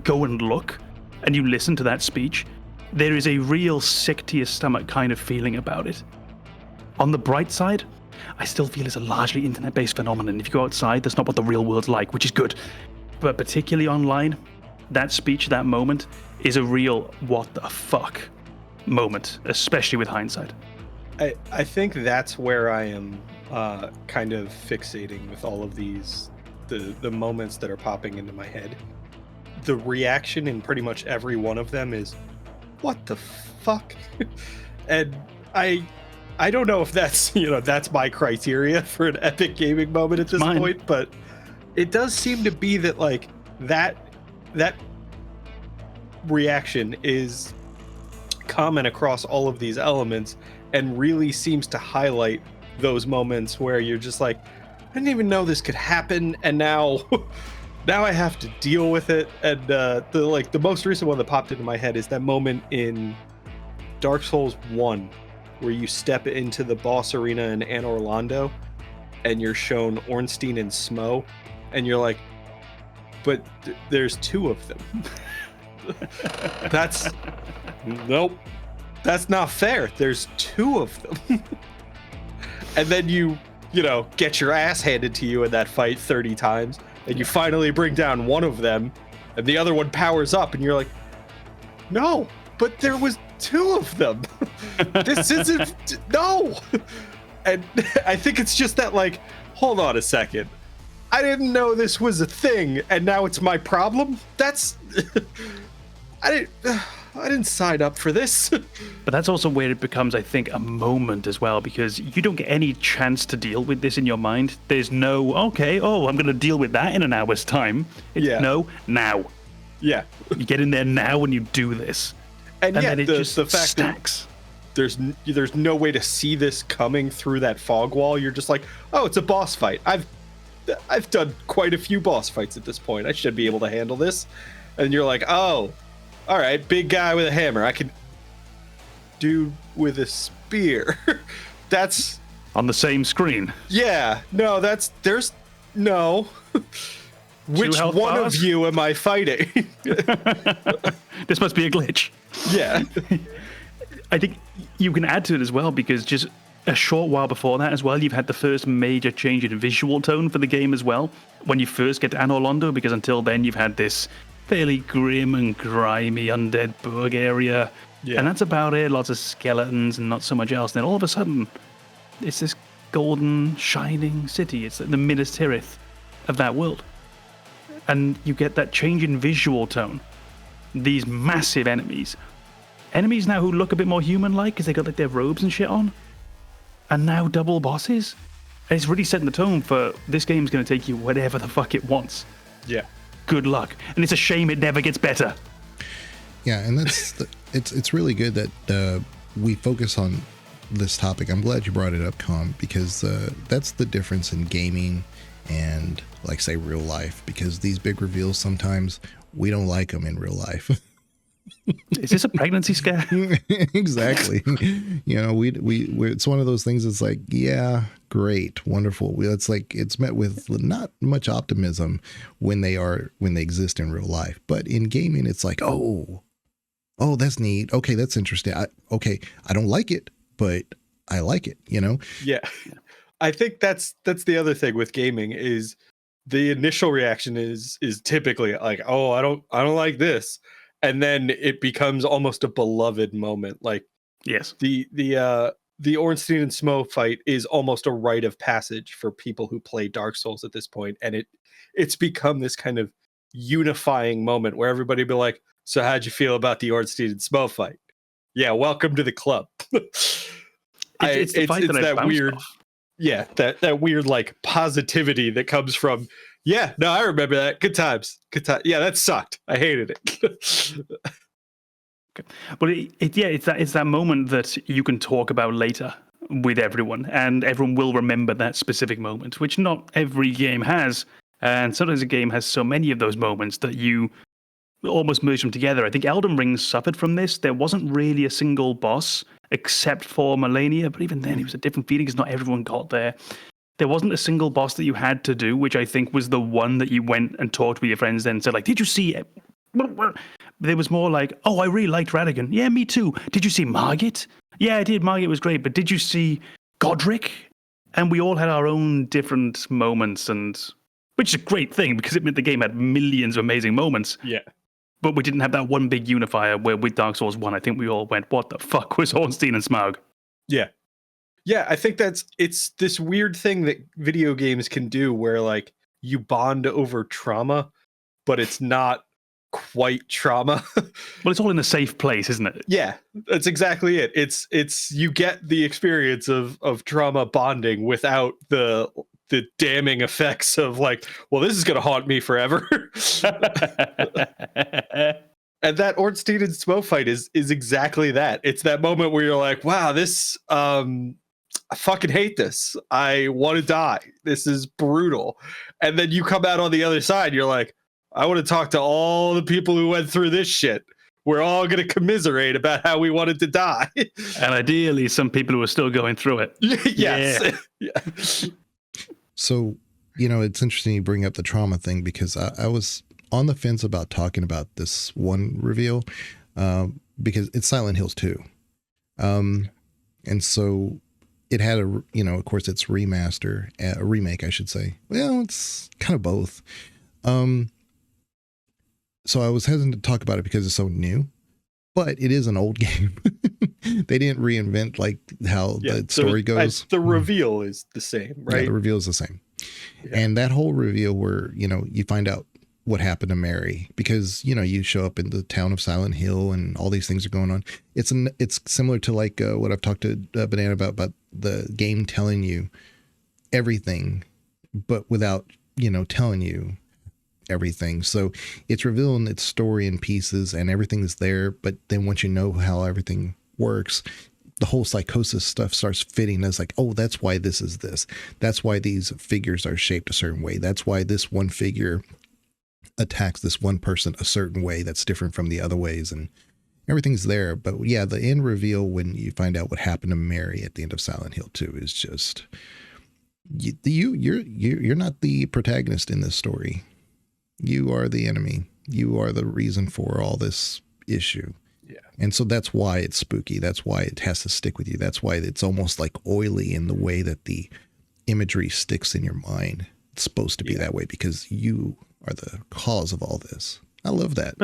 [SPEAKER 4] go and look and you listen to that speech, there is a real sick to your stomach kind of feeling about it. On the bright side, I still feel it's a largely internet-based phenomenon. If you go outside, that's not what the real world's like, which is good. But particularly online, that speech, that moment, is a real what the fuck moment, especially with hindsight.
[SPEAKER 3] I think that's where I am kind of fixating with all of these, the moments that are popping into my head. The reaction in pretty much every one of them is, what the fuck? And I don't know if that's, that's my criteria for an epic gaming moment at this point, but it does seem to be that like that reaction is common across all of these elements and really seems to highlight those moments where you're just like, I didn't even know this could happen, and now I have to deal with it. And the most recent one that popped into my head is that moment in Dark Souls 1 where you step into the boss arena in Anne Orlando and you're shown Ornstein and Smo, and you're like, but there's two of them. Nope, that's not fair. There's two of them. And then you get your ass handed to you in that fight 30 times, and you finally bring down one of them, and the other one powers up, and you're like, no, but there was two of them. This isn't, no. And I think it's just that, like, hold on a second. I didn't know this was a thing, and now it's my problem? That's... I didn't sign up for this.
[SPEAKER 4] But that's also where it becomes, I think, a moment as well, because you don't get any chance to deal with this in your mind. There's no, I'm going to deal with that in an hour's time. It's no, now.
[SPEAKER 3] Yeah.
[SPEAKER 4] You get in there now and you do this. And then it just the fact stacks.
[SPEAKER 3] That there's no way to see this coming through that fog wall. You're just like, oh, it's a boss fight. I've done quite a few boss fights at this point. I should be able to handle this. And you're like, oh, all right, big guy with a hammer. I can dude with a spear. That's
[SPEAKER 4] on the same screen.
[SPEAKER 3] Yeah. No, there's no. Which one of you am I fighting?
[SPEAKER 4] This must be a glitch.
[SPEAKER 3] Yeah.
[SPEAKER 4] I think you can add to it as well, because just a short while before that as well, you've had the first major change in visual tone for the game as well, when you first get to Anne Orlando, because until then you've had this fairly grim and grimy undead burg area. Yeah. And that's about it. Lots of skeletons and not so much else. And then all of a sudden, it's this golden, shining city. It's the Minas Tirith of that world. And you get that change in visual tone. These massive enemies. Enemies now who look a bit more human-like because they got like their robes and shit on. And now double bosses. And it's really setting the tone for this game's going to take you whatever the fuck it wants.
[SPEAKER 3] Yeah.
[SPEAKER 4] Good luck. And it's a shame it never gets better.
[SPEAKER 2] Yeah, and that's it's really good that we focus on this topic. I'm glad you brought it up, Com, because that's the difference in gaming and, like, say, real life. Because these big reveals, sometimes we don't like them in real life.
[SPEAKER 4] Is this a pregnancy scare?
[SPEAKER 2] Exactly. We it's one of those things. It's like, yeah, great, wonderful. It's met with not much optimism when they exist in real life. But in gaming, it's like, oh, that's neat. Okay, that's interesting. I don't like it, but I like it.
[SPEAKER 3] Yeah, I think that's the other thing with gaming is the initial reaction is typically like, oh, I don't like this. And then it becomes almost a beloved moment. Like,
[SPEAKER 4] yes,
[SPEAKER 3] the Ornstein and Smo fight is almost a rite of passage for people who play Dark Souls at this point, and it's become this kind of unifying moment where everybody be like, "So how'd you feel about the Ornstein and Smo fight?" Yeah, welcome to the club.
[SPEAKER 4] It's the fight that
[SPEAKER 3] weird,
[SPEAKER 4] off.
[SPEAKER 3] Yeah, that weird like positivity that comes from. Yeah, no, I remember that. Good times. Yeah, that sucked. I hated it.
[SPEAKER 4] But it's that moment that you can talk about later with everyone, and everyone will remember that specific moment, which not every game has. And sometimes a game has so many of those moments that you almost merge them together. I think Elden Ring suffered from this. There wasn't really a single boss except for Melania, but even then it was a different feeling because not everyone got there. There wasn't a single boss that you had to do, which I think was the one that you went and talked with your friends then and said, like, did you see There was more like, oh, I really liked Radigan. Yeah, me too. Did you see Margit? Yeah, I did. Margit was great. But did you see Godric? And we all had our own different moments, and which is a great thing because it meant the game had millions of amazing moments.
[SPEAKER 3] Yeah.
[SPEAKER 4] But we didn't have that one big unifier where with Dark Souls 1, I think we all went, what the fuck was Ornstein and Smaug?
[SPEAKER 3] Yeah. Yeah, I think it's this weird thing that video games can do where like you bond over trauma, but it's not quite trauma.
[SPEAKER 4] Well, it's all in a safe place, isn't it?
[SPEAKER 3] Yeah, that's exactly it. It's you get the experience of trauma bonding without the damning effects of like, well, this is gonna haunt me forever. And that Ornstein and Smough fight is exactly that. It's that moment where you're like, wow, this I fucking hate this. I want to die. This is brutal. And then you come out on the other side, you're like, I want to talk to all the people who went through this shit. We're all going to commiserate about how we wanted to die.
[SPEAKER 4] And ideally, some people who are still going through it.
[SPEAKER 3] Yes.
[SPEAKER 4] Yeah.
[SPEAKER 2] So, it's interesting you bring up the trauma thing because I was on the fence about talking about this one reveal because it's Silent Hills 2. And so it had of course it's a remake, I should say. Well, it's kind of both. So I was hesitant to talk about it because it's so new, but it is an old game. They didn't reinvent like how the story goes.
[SPEAKER 3] The reveal is the same, right?
[SPEAKER 2] Yeah, the reveal is the same.
[SPEAKER 3] Yeah.
[SPEAKER 2] And that whole reveal where, you find out what happened to Mary because, you show up in the town of Silent Hill and all these things are going on. It's similar to like what I've talked to Banana about the game telling you everything, but without, telling you everything. So it's revealing its story in pieces and everything is there. But then once you know how everything works, the whole psychosis stuff starts fitting as like, oh, that's why this is this. That's why these figures are shaped a certain way. That's why this one figure attacks this one person a certain way that's different from the other ways, and everything's there. But yeah, the end reveal when you find out what happened to Mary at the end of Silent Hill 2 is just you're not the protagonist in this story. You are the enemy. You are the reason for all this issue.
[SPEAKER 3] Yeah.
[SPEAKER 2] And so that's why it's spooky. That's why it has to stick with you. That's why it's almost like oily in the way that the imagery sticks in your mind. It's supposed to be that way because you are the cause of all this. I love that.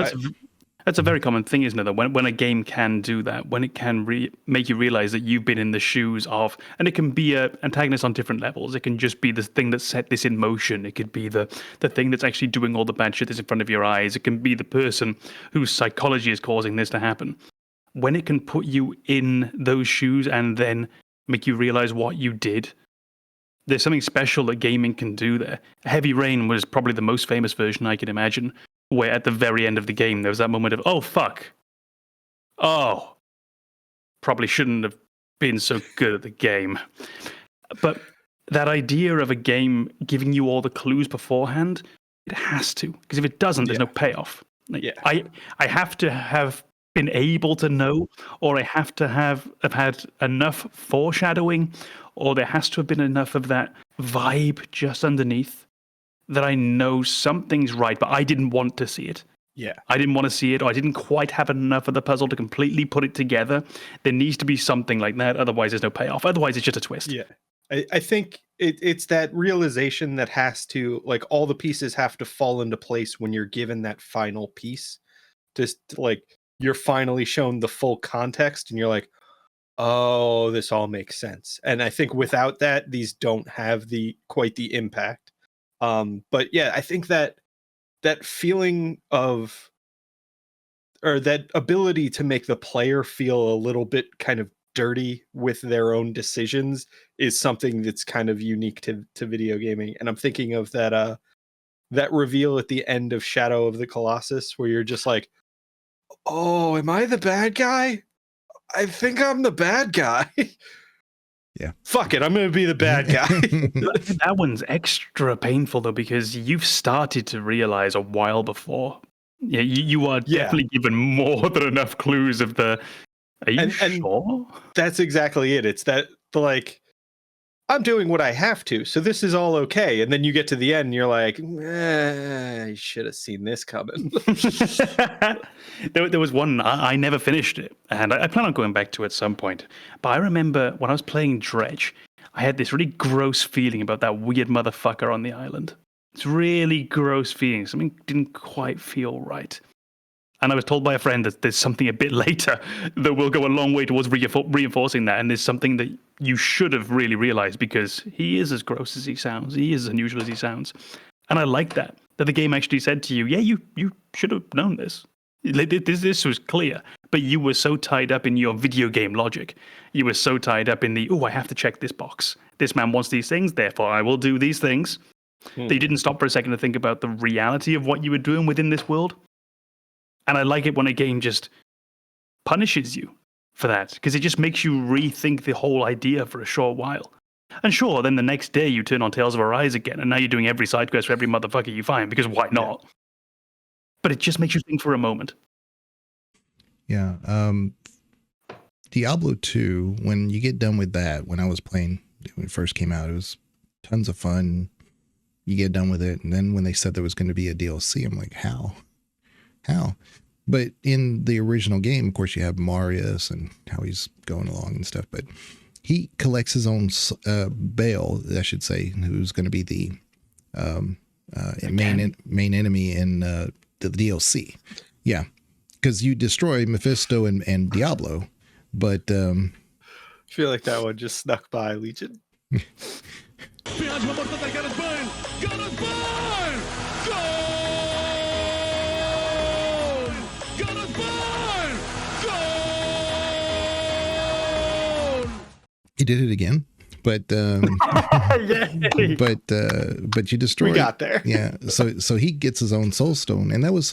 [SPEAKER 4] That's a very common thing, isn't it? That when a game can do that, when it can make you realize that you've been in the shoes of, and it can be an antagonist on different levels. It can just be the thing that set this in motion. It could be the thing that's actually doing all the bad shit that's in front of your eyes. It can be the person whose psychology is causing this to happen. When it can put you in those shoes and then make you realize what you did, there's something special that gaming can do there. Heavy Rain was probably the most famous version I can imagine, where at the very end of the game, there was that moment of, oh, fuck. Oh, probably shouldn't have been so good at the game. But that idea of a game giving you all the clues beforehand, it has to. Because if it doesn't, there's no payoff. Like, I have to have been able to know, or I have to have had enough foreshadowing, or there has to have been enough of that vibe just underneath that I know something's right, but I didn't want to see it.
[SPEAKER 3] Yeah.
[SPEAKER 4] I didn't want to see it, or I didn't quite have enough of the puzzle to completely put it together. There needs to be something like that. Otherwise, there's no payoff. Otherwise, it's just a twist.
[SPEAKER 3] Yeah. I think it's that realization that has to, like, all the pieces have to fall into place when you're given that final piece. Just like you're finally shown the full context and you're like, oh, this all makes sense. And I think without that, these don't have quite the impact. But yeah, I think that feeling of, or that ability to make the player feel a little bit kind of dirty with their own decisions is something that's kind of unique to video gaming. And I'm thinking of that reveal at the end of Shadow of the Colossus, where you're just like, oh, am I the bad guy? I think I'm the bad guy.
[SPEAKER 2] Yeah.
[SPEAKER 3] Fuck it, I'm going to be the bad guy.
[SPEAKER 4] That one's extra painful, though, because you've started to realize a while before. Yeah, you are definitely given more than enough clues of the, are you sure?
[SPEAKER 3] That's exactly it. It's that, like, I'm doing what I have to, so this is all okay. And then you get to the end, and you're like, I should have seen this coming.
[SPEAKER 4] There was one, I never finished it, and I plan on going back to it at some point. But I remember when I was playing Dredge, I had this really gross feeling about that weird motherfucker on the island. It's really gross feeling. Something didn't quite feel right. And I was told by a friend that there's something a bit later that will go a long way towards reinforcing that. And there's something that you should have really realized, because he is as gross as he sounds. He is as unusual as he sounds. And I like that the game actually said to you, yeah, you should have known this. This was clear. But you were so tied up in your video game logic. You were so tied up in I have to check this box. This man wants these things, therefore I will do these things. That you didn't stop for a second to think about the reality of what you were doing within this world. And I like it when a game just punishes you for that, because it just makes you rethink the whole idea for a short while. And sure, then the next day you turn on Tales of Arise again, and now you're doing every side quest for every motherfucker you find, because why not? Yeah. But it just makes you think for a moment.
[SPEAKER 2] Yeah. Diablo 2, when you get done with that, when I was playing, when it first came out, it was tons of fun. You get done with it, and then when they said there was going to be a DLC, I'm like, how? But in the original game, of course, you have Marius and how he's going along and stuff. But he collects his own Baal, I should say, who's going to be the main enemy in the DLC. Yeah, because you destroy Mephisto and Diablo. But
[SPEAKER 3] I feel like that one just snuck by, Legion.
[SPEAKER 2] He did it again, but but you destroy.
[SPEAKER 3] We got there.
[SPEAKER 2] Yeah, so he gets his own soul stone, and that was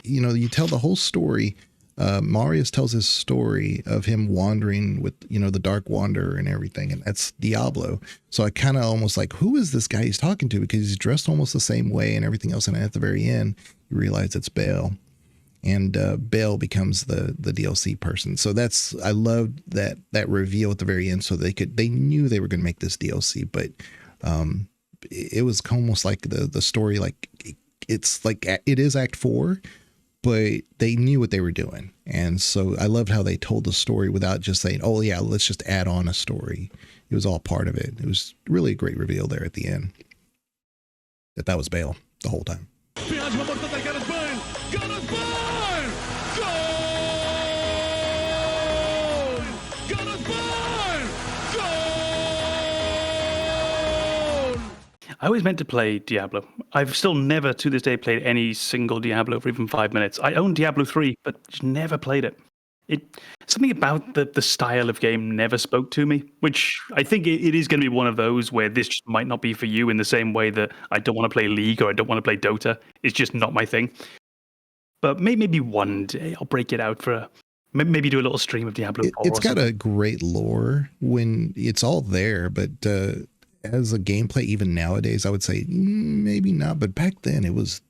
[SPEAKER 2] you tell the whole story. Marius tells his story of him wandering with the Dark Wanderer and everything, and that's Diablo. So I kind of almost like, who is this guy he's talking to, because he's dressed almost the same way and everything else, and at the very end you realize it's Baal. And Baal becomes the DLC person. So I loved that reveal at the very end. So they knew they were going to make this DLC, but it was almost like the story, like it's like it is Act 4, but they knew what they were doing. And so I loved how they told the story without just saying, oh yeah, let's just add on a story. It was all part of it. It was really a great reveal there at the end. That was Baal the whole time.
[SPEAKER 4] I always meant to play Diablo. I've still never, to this day, played any single Diablo for even 5 minutes. I own Diablo 3, but just never played it. Something about the style of game never spoke to me, which I think it is going to be one of those where this just might not be for you, in the same way that I don't want to play League or I don't want to play Dota. It's just not my thing. But maybe one day I'll break it out for maybe do a little stream of Diablo 4.
[SPEAKER 2] It's got a great lore when it's all there, but as a gameplay, even nowadays, I would say maybe not. But back then, it was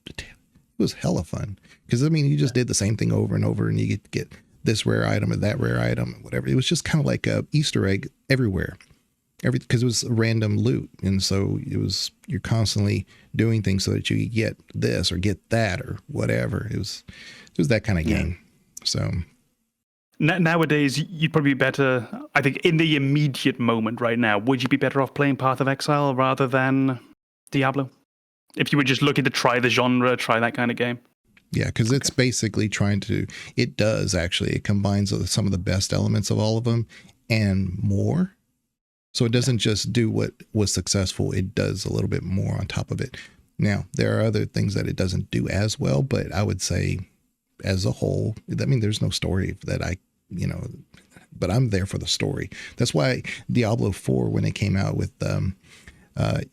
[SPEAKER 2] hella fun, because I mean, you just did the same thing over and over, and you get this rare item and that rare item, and whatever. It was just kind of like a Easter egg everywhere, because it was random loot, and so you're constantly doing things so that you get this or get that or whatever. It was that kind of game. So.
[SPEAKER 4] Nowadays, you'd probably be better, I think, in the immediate moment right now, would you be better off playing Path of Exile rather than Diablo? If you were just looking to try the genre, try that kind of game?
[SPEAKER 2] Yeah, because it's basically it combines some of the best elements of all of them and more. So it doesn't just do what was successful, it does a little bit more on top of it. Now, there are other things that it doesn't do as well, but I would say as a whole, I mean, there's no story that but I'm there for the story. That's why Diablo 4, when it came out with,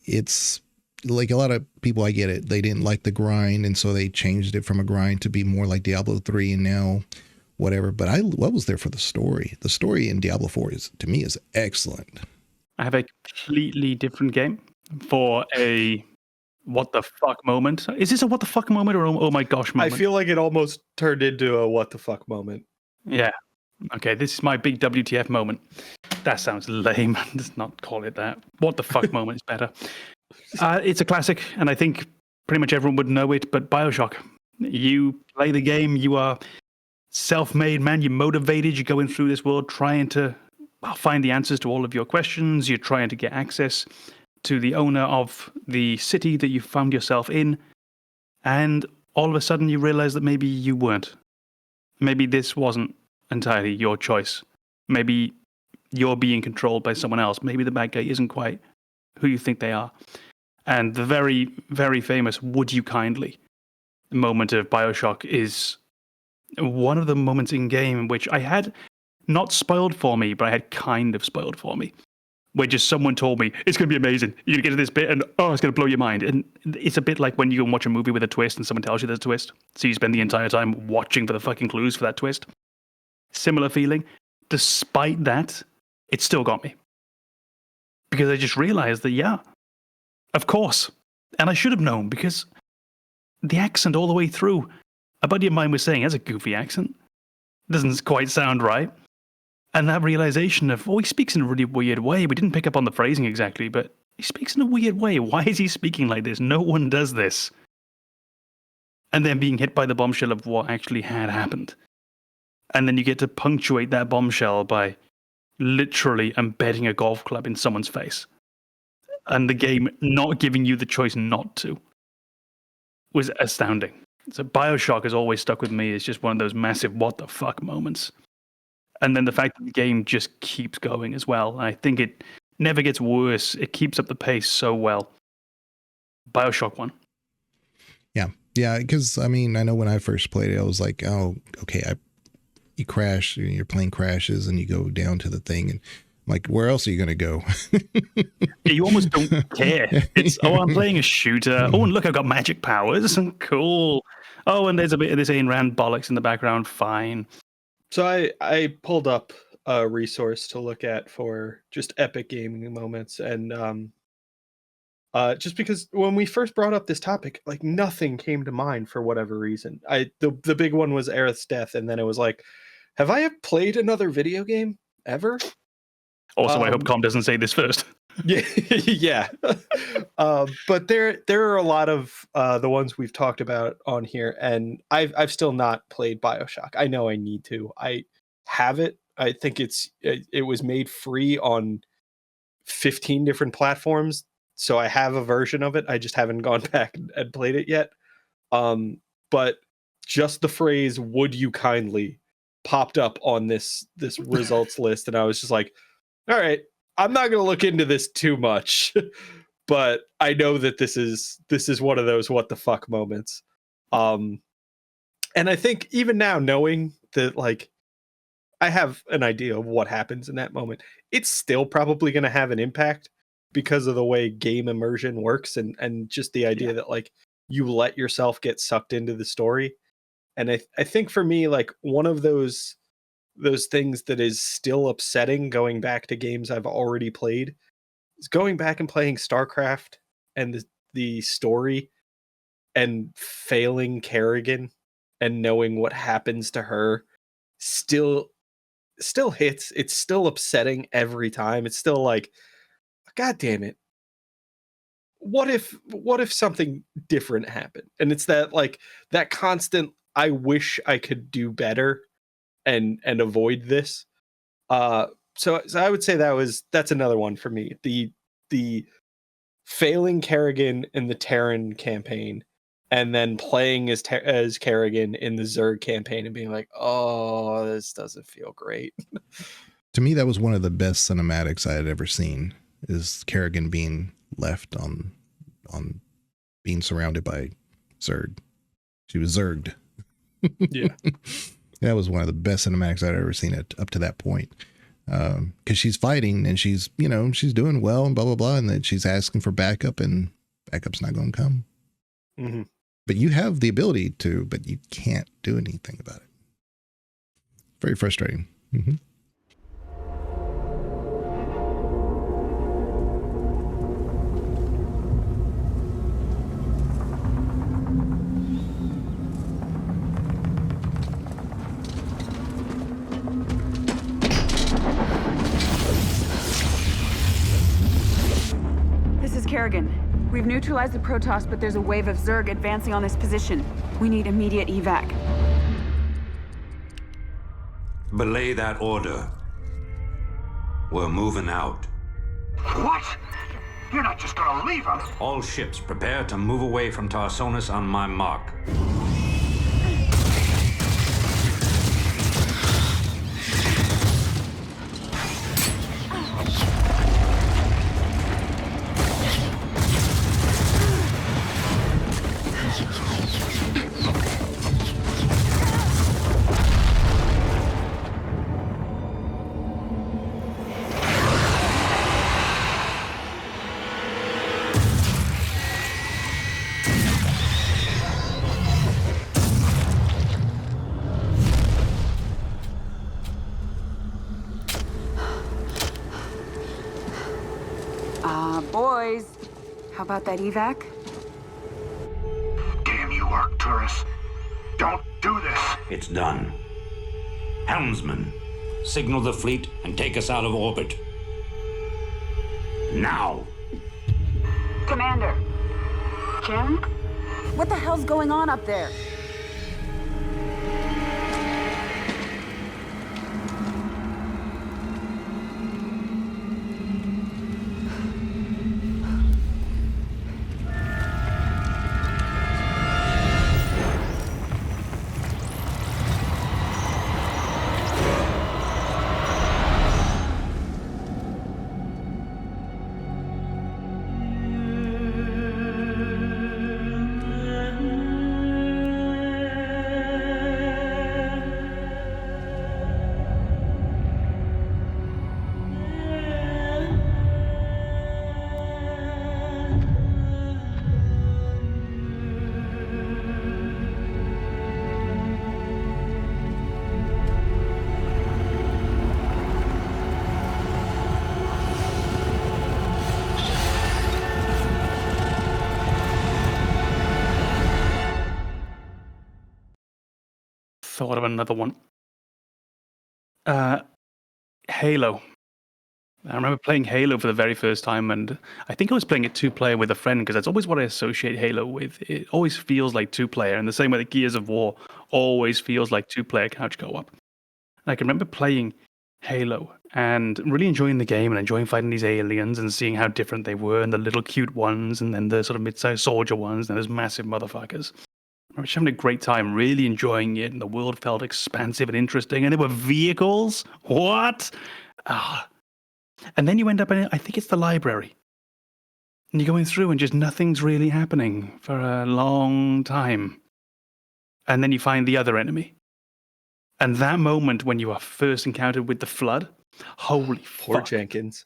[SPEAKER 2] it's like a lot of people, I get it. They didn't like the grind. And so they changed it from a grind to be more like Diablo 3 and now whatever. But I was there for the story. The story in Diablo 4 to me is excellent.
[SPEAKER 4] I have a completely different game for a what the fuck moment. Is this a what the fuck moment or oh my gosh moment?
[SPEAKER 3] I feel like it almost turned into a what the fuck moment.
[SPEAKER 4] Yeah. Okay, this is my big WTF moment. That sounds lame. Let's not call it that. What the fuck moment is better. It's a classic, and I think pretty much everyone would know it, but BioShock. You play the game, you are self-made, man. You're motivated. You're going through this world trying to find the answers to all of your questions. You're trying to get access to the owner of the city that you found yourself in. And all of a sudden you realize that maybe you weren't. Maybe this wasn't entirely your choice. Maybe you're being controlled by someone else. Maybe the bad guy isn't quite who you think they are. And the very, very famous "Would you kindly" moment of BioShock is one of the moments in game in which I had not spoiled for me, but I had kind of spoiled for me. Where just someone told me, it's going to be amazing. You're going to get to this bit and, oh, it's going to blow your mind. And it's a bit like when you go and watch a movie with a twist and someone tells you there's a twist. So you spend the entire time watching for the fucking clues for that twist. Similar feeling. Despite that, it still got me. Because I just realized that, yeah, of course. And I should have known because the accent all the way through, a buddy of mine was saying, that's a goofy accent. Doesn't quite sound right. And that realization of, he speaks in a really weird way. We didn't pick up on the phrasing exactly, but he speaks in a weird way. Why is he speaking like this? No one does this. And then being hit by the bombshell of what actually had happened. And then you get to punctuate that bombshell by literally embedding a golf club in someone's face. And the game not giving you the choice not to was astounding. So BioShock has always stuck with me as just one of those massive what the fuck moments. And then the fact that the game just keeps going as well. I think it never gets worse. It keeps up the pace so well. BioShock 1.
[SPEAKER 2] Yeah, because, I mean, I know when I first played it, I was like, oh, okay, you crash, your plane crashes, and you go down to the thing, and I'm like, where else are you going to go?
[SPEAKER 4] You almost don't care. It's, I'm playing a shooter. Oh, and look, I've got magic powers. Cool. Oh, and there's a bit of this Ayn Rand bollocks in the background. Fine.
[SPEAKER 3] So I pulled up a resource to look at for just epic gaming moments, and just because when we first brought up this topic, like nothing came to mind for whatever reason. The big one was Aerith's death, and then it was like, have I played another video game ever?
[SPEAKER 4] Also, I hope Com doesn't say this first.
[SPEAKER 3] Yeah, yeah. But there are a lot of the ones we've talked about on here, and I've still not played BioShock. I know I need to. I have it. I think it was made free on 15 different platforms, so I have a version of it. I just haven't gone back and played it yet. But just the phrase "would you kindly" popped up on this results list, and I was just like, all right, I'm not going to look into this too much, but I know that this is one of those what the fuck moments. And I think even now, knowing that, like, I have an idea of what happens in that moment, it's still probably going to have an impact because of the way game immersion works, and just the idea that, like, you let yourself get sucked into the story. And I think for me, like, one of those things that is still upsetting going back to games I've already played is going back and playing StarCraft and the story and failing Kerrigan and knowing what happens to her still hits. It's still upsetting every time. It's still like, God damn it. What if something different happened? And it's that, like, that constant, I wish I could do better and avoid this. So I would say that's another one for me. The failing Kerrigan in the Terran campaign, and then playing as Kerrigan in the Zerg campaign and being like, oh, this doesn't feel great.
[SPEAKER 2] To me, that was one of the best cinematics I had ever seen, is Kerrigan being left on being surrounded by Zerg. She was Zerged.
[SPEAKER 3] Yeah.
[SPEAKER 2] That was one of the best cinematics I'd ever seen up to that point. Because she's fighting and she's doing well and blah, blah, blah. And then she's asking for backup, and backup's not going to come.
[SPEAKER 3] Mm-hmm.
[SPEAKER 2] But you have the ability to, but you can't do anything about it. Very frustrating. Mm-hmm.
[SPEAKER 7] Kerrigan. We've neutralized the Protoss, but there's a wave of Zerg advancing on this position. We need immediate evac.
[SPEAKER 8] Belay that order. We're moving out.
[SPEAKER 9] What? You're not just gonna leave us.
[SPEAKER 8] All ships prepare to move away from Tarsonis on my mark.
[SPEAKER 7] Boys, how about that evac?
[SPEAKER 9] Damn you, Arcturus. Don't do this.
[SPEAKER 8] It's done. Helmsman, signal the fleet and take us out of orbit. Now!
[SPEAKER 7] Commander. Jim? What the hell's going on up there?
[SPEAKER 4] Thought of another one. Halo. I remember playing Halo for the very first time, and I think I was playing it two-player with a friend, because that's always what I associate Halo with. It always feels like two-player, in the same way that Gears of War always feels like two-player couch co-op. And I can remember playing Halo and really enjoying the game and enjoying fighting these aliens and seeing how different they were, and the little cute ones, and then the sort of mid-sized soldier ones, and those massive motherfuckers. I was having a great time, really enjoying it, and the world felt expansive and interesting, and there were vehicles. What? And then you end up in, I think it's the library. And you're going through and just nothing's really happening for a long time. And then you find the other enemy. And that moment when you are first encountered with the flood, holy
[SPEAKER 3] Poor
[SPEAKER 4] fuck.
[SPEAKER 3] Jenkins.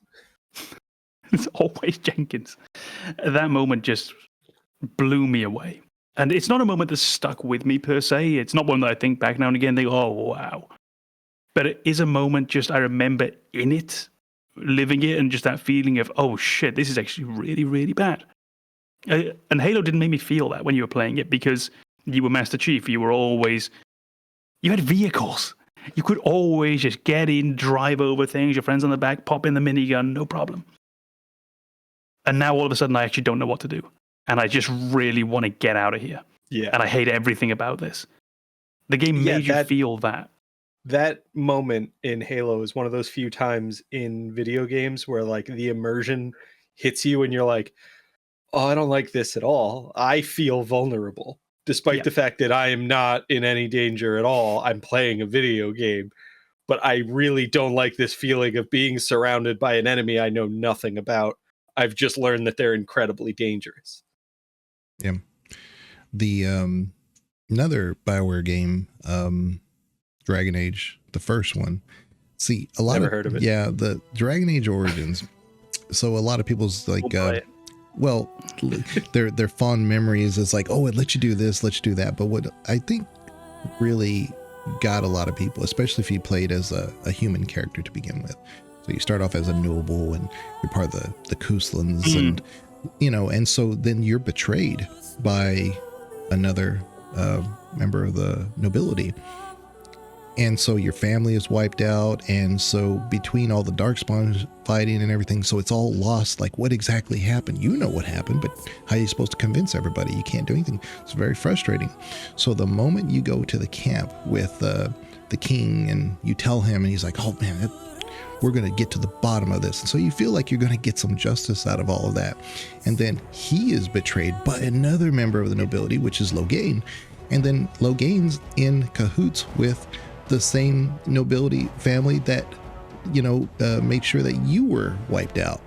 [SPEAKER 4] It's always Jenkins. That moment just blew me away. And it's not a moment that's stuck with me per se. It's not one that I think back now and again, think, oh, wow. But it is a moment just I remember in it, living it, and just that feeling of, oh shit, this is actually really, really bad. And Halo didn't make me feel that when you were playing it, because you were Master Chief. You had vehicles. You could always just get in, drive over things, your friends on the back, pop in the minigun, no problem. And now all of a sudden I actually don't know what to do. And I just really want to get out of here.
[SPEAKER 3] Yeah.
[SPEAKER 4] And I hate everything about this. The game made you feel that.
[SPEAKER 3] That moment in Halo is one of those few times in video games where like the immersion hits you and you're like, oh, I don't like this at all. I feel vulnerable. Despite the fact that I am not in any danger at all. I'm playing a video game. But I really don't like this feeling of being surrounded by an enemy I know nothing about. I've just learned that they're incredibly dangerous.
[SPEAKER 2] Yeah. The another BioWare game, Dragon Age, the first one. See, a lot
[SPEAKER 3] Never heard of it.
[SPEAKER 2] Yeah, the Dragon Age Origins. So a lot of people's like well, their fond memories is like, oh, it lets you do this, lets you do that. But what I think really got a lot of people, especially if you played as a human character to begin with. So you start off as a noble and you're part of the Kuslans and, you know, and so then you're betrayed by another member of the nobility. And so your family is wiped out. And so between all the Darkspawn fighting and everything, so it's all lost. Like, what exactly happened? You know what happened, but how are you supposed to convince everybody? You can't do anything. It's very frustrating. So the moment you go to the camp with the king and you tell him, and he's like, oh man, we're going to get to the bottom of this. And so you feel like you're going to get some justice out of all of that. And then he is betrayed by another member of the nobility, which is Logain. And then Logain's in cahoots with the same nobility family that, made sure that you were wiped out.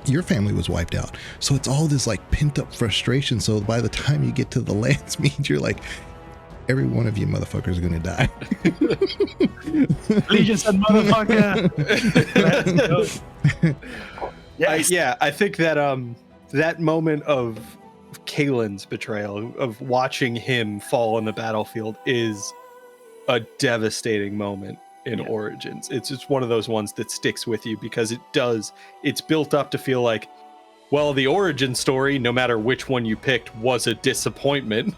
[SPEAKER 2] Your family was wiped out. So it's all this like pent up frustration. So by the time you get to the Landsmeet, you're like, every one of you motherfuckers are going to die.
[SPEAKER 4] Legion said motherfucker.
[SPEAKER 3] Yes. I think that that moment of Kalen's betrayal, of watching him fall on the battlefield, is a devastating moment in Origins. It's just one of those ones that sticks with you because it's built up to feel like, well, the origin story, no matter which one you picked, was a disappointment.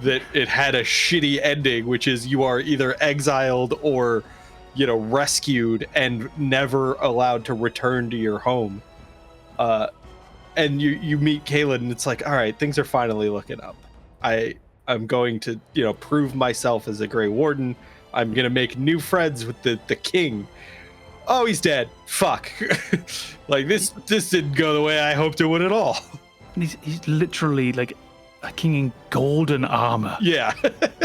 [SPEAKER 3] That it had a shitty ending, which is you are either exiled or, rescued and never allowed to return to your home. And you meet Kalen, and it's like, all right, things are finally looking up. I'm going to, prove myself as a Grey Warden. I'm going to make new friends with the king. Oh, he's dead. Fuck. Like, this didn't go the way I hoped it would at all.
[SPEAKER 4] And he's literally like a king in golden armor.
[SPEAKER 3] Yeah.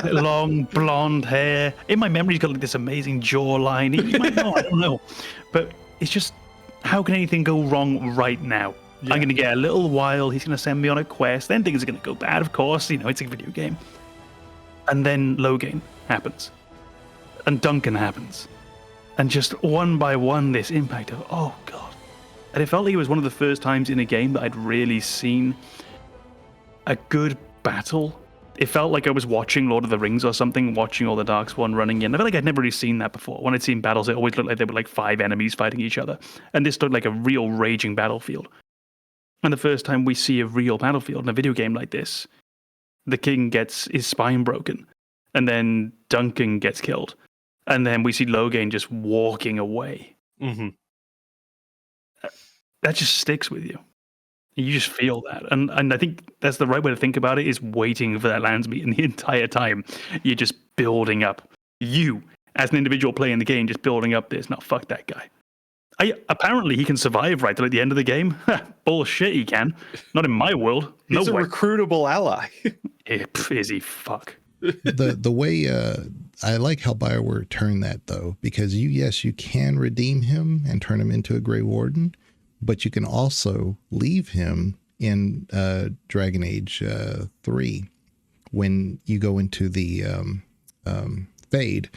[SPEAKER 4] Long blonde hair. In my memory, he's got like this amazing jawline. He might know, I don't know. But it's just, how can anything go wrong right now? Yeah. I'm going to get a little while. He's going to send me on a quest. Then things are going to go bad, of course. It's a video game. And then Logain happens. And Duncan happens. And just one by one, this impact of, oh God. And it felt like it was one of the first times in a game that I'd really seen a good battle. It felt like I was watching Lord of the Rings or something, watching all the Darkspawn running in. I felt like I'd never really seen that before. When I'd seen battles, it always looked like there were like 5 enemies fighting each other. And this looked like a real raging battlefield. And the first time we see a real battlefield in a video game like this, the king gets his spine broken. And then Duncan gets killed. And then we see Logain just walking away.
[SPEAKER 3] Mm-hmm.
[SPEAKER 4] That just sticks with you. You just feel that. And I think that's the right way to think about it, is waiting for that Landsmeet. And the entire time, you're just building up. You, as an individual playing the game, just building up this. No, fuck that guy. Apparently, he can survive right till at the end of the game. Bullshit, he can. Not in my world.
[SPEAKER 3] He's a recruitable ally.
[SPEAKER 4] Is he? Fuck.
[SPEAKER 2] The way I like how BioWare turned that, though, because you can redeem him and turn him into a Grey Warden, but you can also leave him in Dragon Age 3 when you go into the Fade,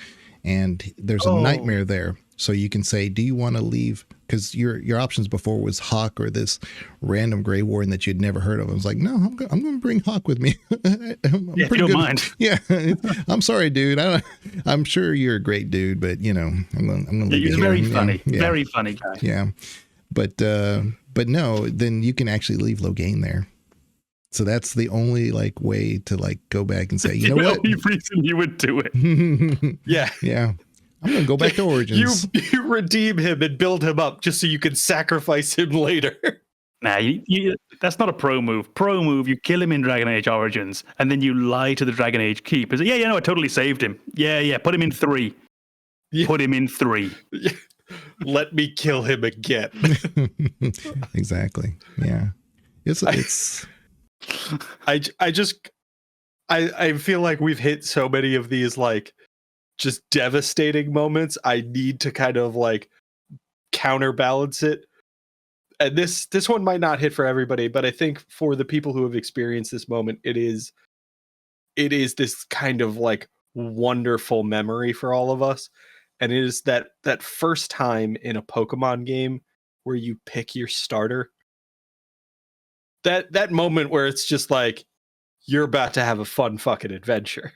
[SPEAKER 2] and there's a nightmare there. So you can say, do you want to leave? Because your options before was Hawk or this random Grey Warden that you'd never heard of. I was like, no, I'm going to bring Hawk with me. I'm
[SPEAKER 4] if you don't mind.
[SPEAKER 2] Yeah, I'm sorry, dude. I'm sure you're a great dude, but I'm going to leave you
[SPEAKER 4] He's
[SPEAKER 2] here.
[SPEAKER 4] very funny. Yeah. Very funny guy.
[SPEAKER 2] Yeah. But no, then you can actually leave Logain there. So that's the only way to go back and say, you know what?
[SPEAKER 4] The only reason you would do it.
[SPEAKER 3] Yeah.
[SPEAKER 2] Yeah. I'm going to go back to Origins.
[SPEAKER 3] You redeem him and build him up just so you can sacrifice him later.
[SPEAKER 4] Nah, that's not a pro move. Pro move, you kill him in Dragon Age Origins, and then you lie to the Dragon Age Keep. And say, I totally saved him. Yeah, put him in 3. Yeah. Put him in 3.
[SPEAKER 3] Let me kill him again.
[SPEAKER 2] Exactly. Yeah. It's
[SPEAKER 3] I feel like we've hit so many of these just devastating moments. I need to kind of counterbalance it. And this one might not hit for everybody, but I think for the people who have experienced this moment, it is this kind of wonderful memory for all of us. And it is that first time in a Pokemon game where you pick your starter. That moment where it's just you're about to have a fun fucking adventure.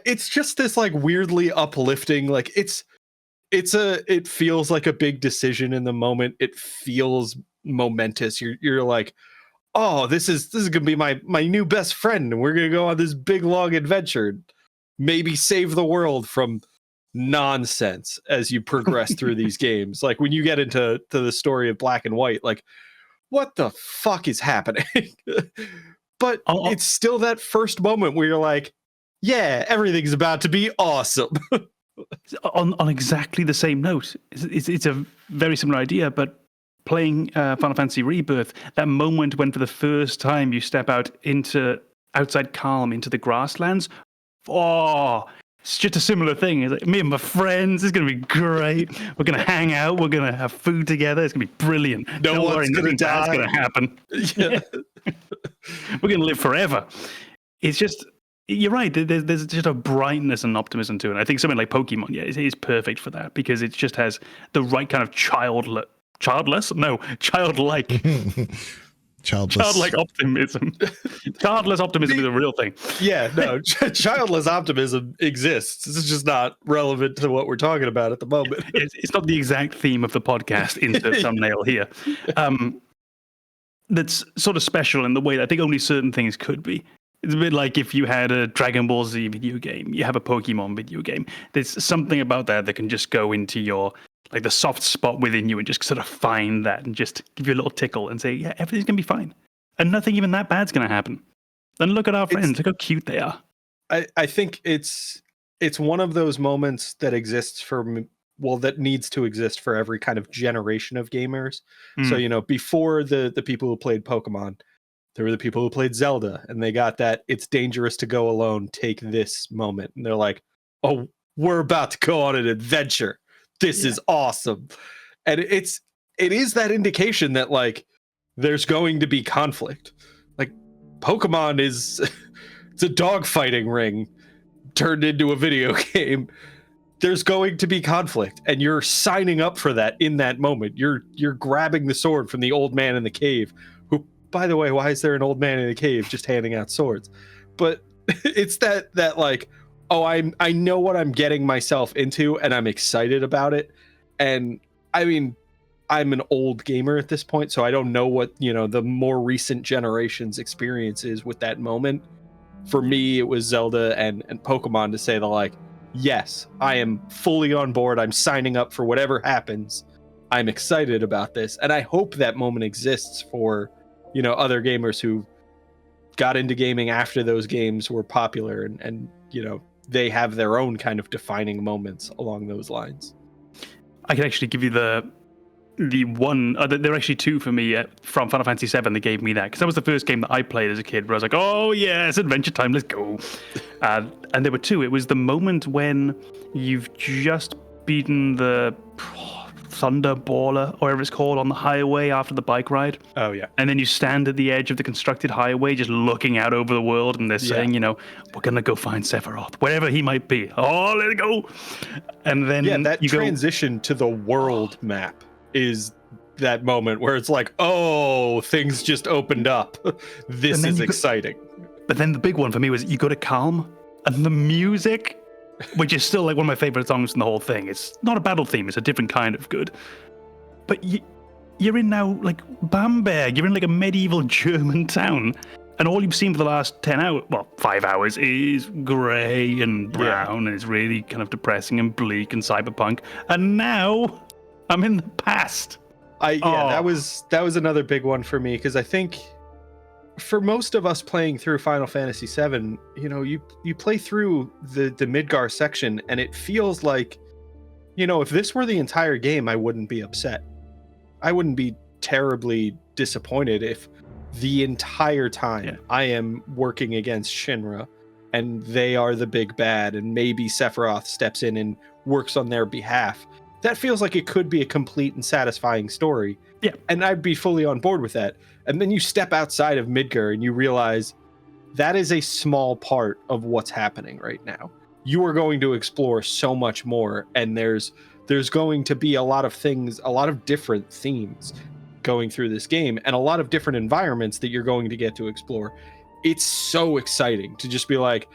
[SPEAKER 3] It's just this weirdly uplifting, it feels like a big decision in the moment. It feels momentous. You're like, oh, this is gonna be my new best friend, and we're gonna go on this big long adventure. maybe save the world from nonsense as you progress through these games. Like when you get into the story of Black and White, like what the fuck is happening? But it's still that first moment where you're like, yeah, everything's about to be awesome.
[SPEAKER 4] on exactly the same note, it's a very similar idea, but playing Final Fantasy Rebirth, that moment when for the first time you step out into outside Calm into the grasslands, it's just a similar thing. It's like, me and my friends, it's going to be great. We're going to hang out. We're going to have food together. It's going to be brilliant.
[SPEAKER 3] No one's going to die.
[SPEAKER 4] That's going to happen.
[SPEAKER 3] Yeah.
[SPEAKER 4] We're going to live forever. It's just, you're right. There's just a brightness and optimism to it. And I think something like Pokemon, it is perfect for that because it just has the right kind of childlike childlike optimism. Childless optimism is a real thing.
[SPEAKER 3] Yeah, no, childless optimism exists. This is just not relevant to what we're talking about at the moment.
[SPEAKER 4] It's not the exact theme of the podcast in the thumbnail here. That's sort of special in the way that I think only certain things could be. It's a bit like if you had a Dragon Ball Z video game, you have a Pokemon video game. There's something about that can just go into your, like the soft spot within you and just sort of find that and just give you a little tickle and say, yeah, everything's going to be fine. And nothing even that bad's going to happen. And look at our friends. Look how cute they are.
[SPEAKER 3] I think it's one of those moments that exists that needs to exist for every kind of generation of gamers. So, before the people who played Pokemon, there were the people who played Zelda and they got that it's dangerous to go alone, take this moment. And they're like, oh, we're about to go on an adventure. This is awesome. And it is that indication that like there's going to be conflict. Like Pokemon it's a dogfighting ring turned into a video game. There's going to be conflict and you're signing up for that in that moment. You're grabbing the sword from the old man in the cave, who, by the way, why is there an old man in the cave just handing out swords? But it's that like, oh, I know what I'm getting myself into and I'm excited about it. And I mean, I'm an old gamer at this point, so I don't know what, the more recent generation's experience is with that moment. For me, it was Zelda and Pokemon to say yes, I am fully on board. I'm signing up for whatever happens. I'm excited about this. And I hope that moment exists for, other gamers who got into gaming after those games were popular and they have their own kind of defining moments along those lines.
[SPEAKER 4] I can actually give you the one. There are actually two for me from Final Fantasy VII that gave me that, because that was the first game that I played as a kid where I was like, oh yeah, it's adventure time, let's go. And there were two. It was the moment when you've just beaten the Thunder Baller, or whatever it's called, on the highway after the bike ride.
[SPEAKER 3] Oh yeah.
[SPEAKER 4] And then you stand at the edge of the constructed highway just looking out over the world, and they're saying, we're gonna go find Sephiroth, wherever he might be. Oh, let's go. And then
[SPEAKER 3] that transition to the world map is that moment where it's like, oh, things just opened up. This is exciting.
[SPEAKER 4] But then the big one for me was you go to Calm, and the music, which is still like one of my favorite songs in the whole thing. It's not a battle theme, it's a different kind of good. But you're in now like Bamberg, you're in like a medieval German town, and all you've seen for the last 5 hours is grey and brown, and it's really kind of depressing and bleak and cyberpunk. And now I'm in the past.
[SPEAKER 3] That was another big one for me, because I think for most of us playing through Final Fantasy VII, you play through the Midgar section, and it feels like, if this were the entire game, I wouldn't be upset. I wouldn't be terribly disappointed if the entire time I am working against Shinra, and they are the big bad, and maybe Sephiroth steps in and works on their behalf. That feels like it could be a complete and satisfying story.
[SPEAKER 4] Yeah.
[SPEAKER 3] And I'd be fully on board with that. And then you step outside of Midgar and you realize that is a small part of what's happening right now. You are going to explore so much more, and there's going to be a lot of things, a lot of different themes going through this game, and a lot of different environments that you're going to get to explore. It's so exciting to just be like,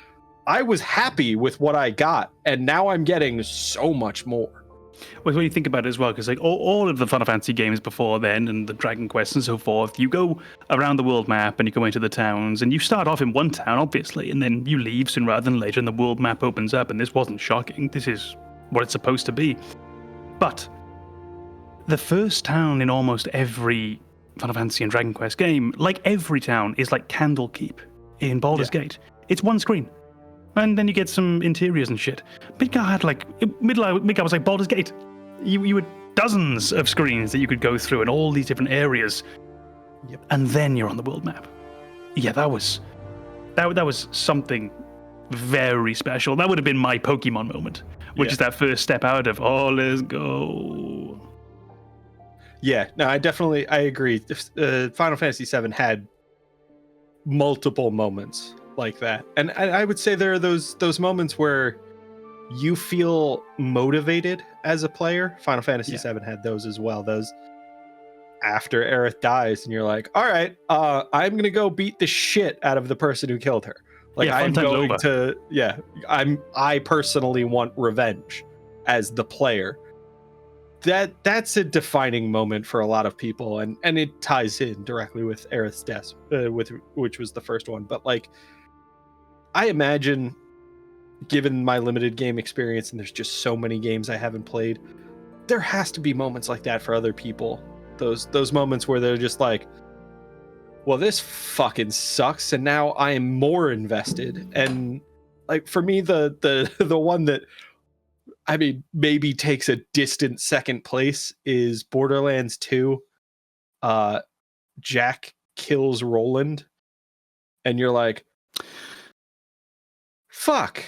[SPEAKER 3] I was happy with what I got, and now I'm getting so much more.
[SPEAKER 4] Well, when you think about it as well, because like all of the Final Fantasy games before then, and the Dragon Quest and so forth, you go around the world map and you go into the towns, and you start off in one town, obviously, and then you leave sooner rather than later, and the world map opens up, and this wasn't shocking. This is what it's supposed to be. But the first town in almost every Final Fantasy and Dragon Quest game, like every town, is like Candlekeep in Baldur's Gate. It's one screen. And then you get some interiors and shit. Midgar had like Midgar was like Baldur's Gate. You had dozens of screens that you could go through in all these different areas. Yep. And then you're on the world map. Yeah, that was something very special. That would have been my Pokemon moment, which is that first step out of let's go.
[SPEAKER 3] Yeah, no, I agree. Final Fantasy VII had multiple moments like that, and I would say there are those moments where you feel motivated as a player. Final Fantasy VII had those as well. Those after Aerith dies, and you're like, all right, I'm gonna go beat the shit out of the person who killed her. Like I'm going to, I personally want revenge as the player. That's a defining moment for a lot of people, and it ties in directly with Aerith's death, which was the first one. But like, I imagine, given my limited game experience, and there's just so many games I haven't played, there has to be moments like that for other people. Those moments where they're just like, well, this fucking sucks, and now I am more invested. And like for me, the one that, I mean, maybe takes a distant second place is Borderlands 2. Jack kills Roland, and you're like, fuck.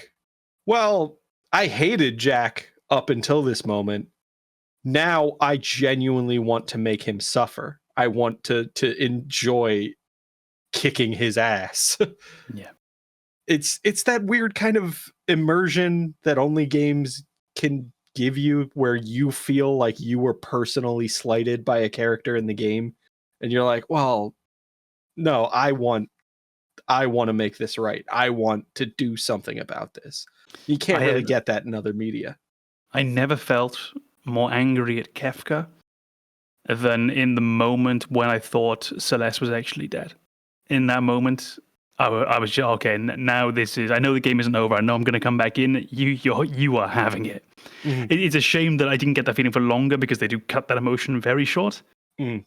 [SPEAKER 3] Well, I hated Jack up until this moment. Now I genuinely want to make him suffer. I want to enjoy kicking his ass.
[SPEAKER 4] Yeah.
[SPEAKER 3] It's that weird kind of immersion that only games can give you, where you feel like you were personally slighted by a character in the game, and you're like, well, no, I want to make this right. I want to do something about this. You can't really get that in other media.
[SPEAKER 4] I never felt more angry at Kefka than in the moment when I thought Celeste was actually dead. In that moment, I was just, okay, now this is, I know the game isn't over. I know I'm going to come back in. You are having it. Mm-hmm. It's a shame that I didn't get that feeling for longer, because they do cut that emotion very short. Mm.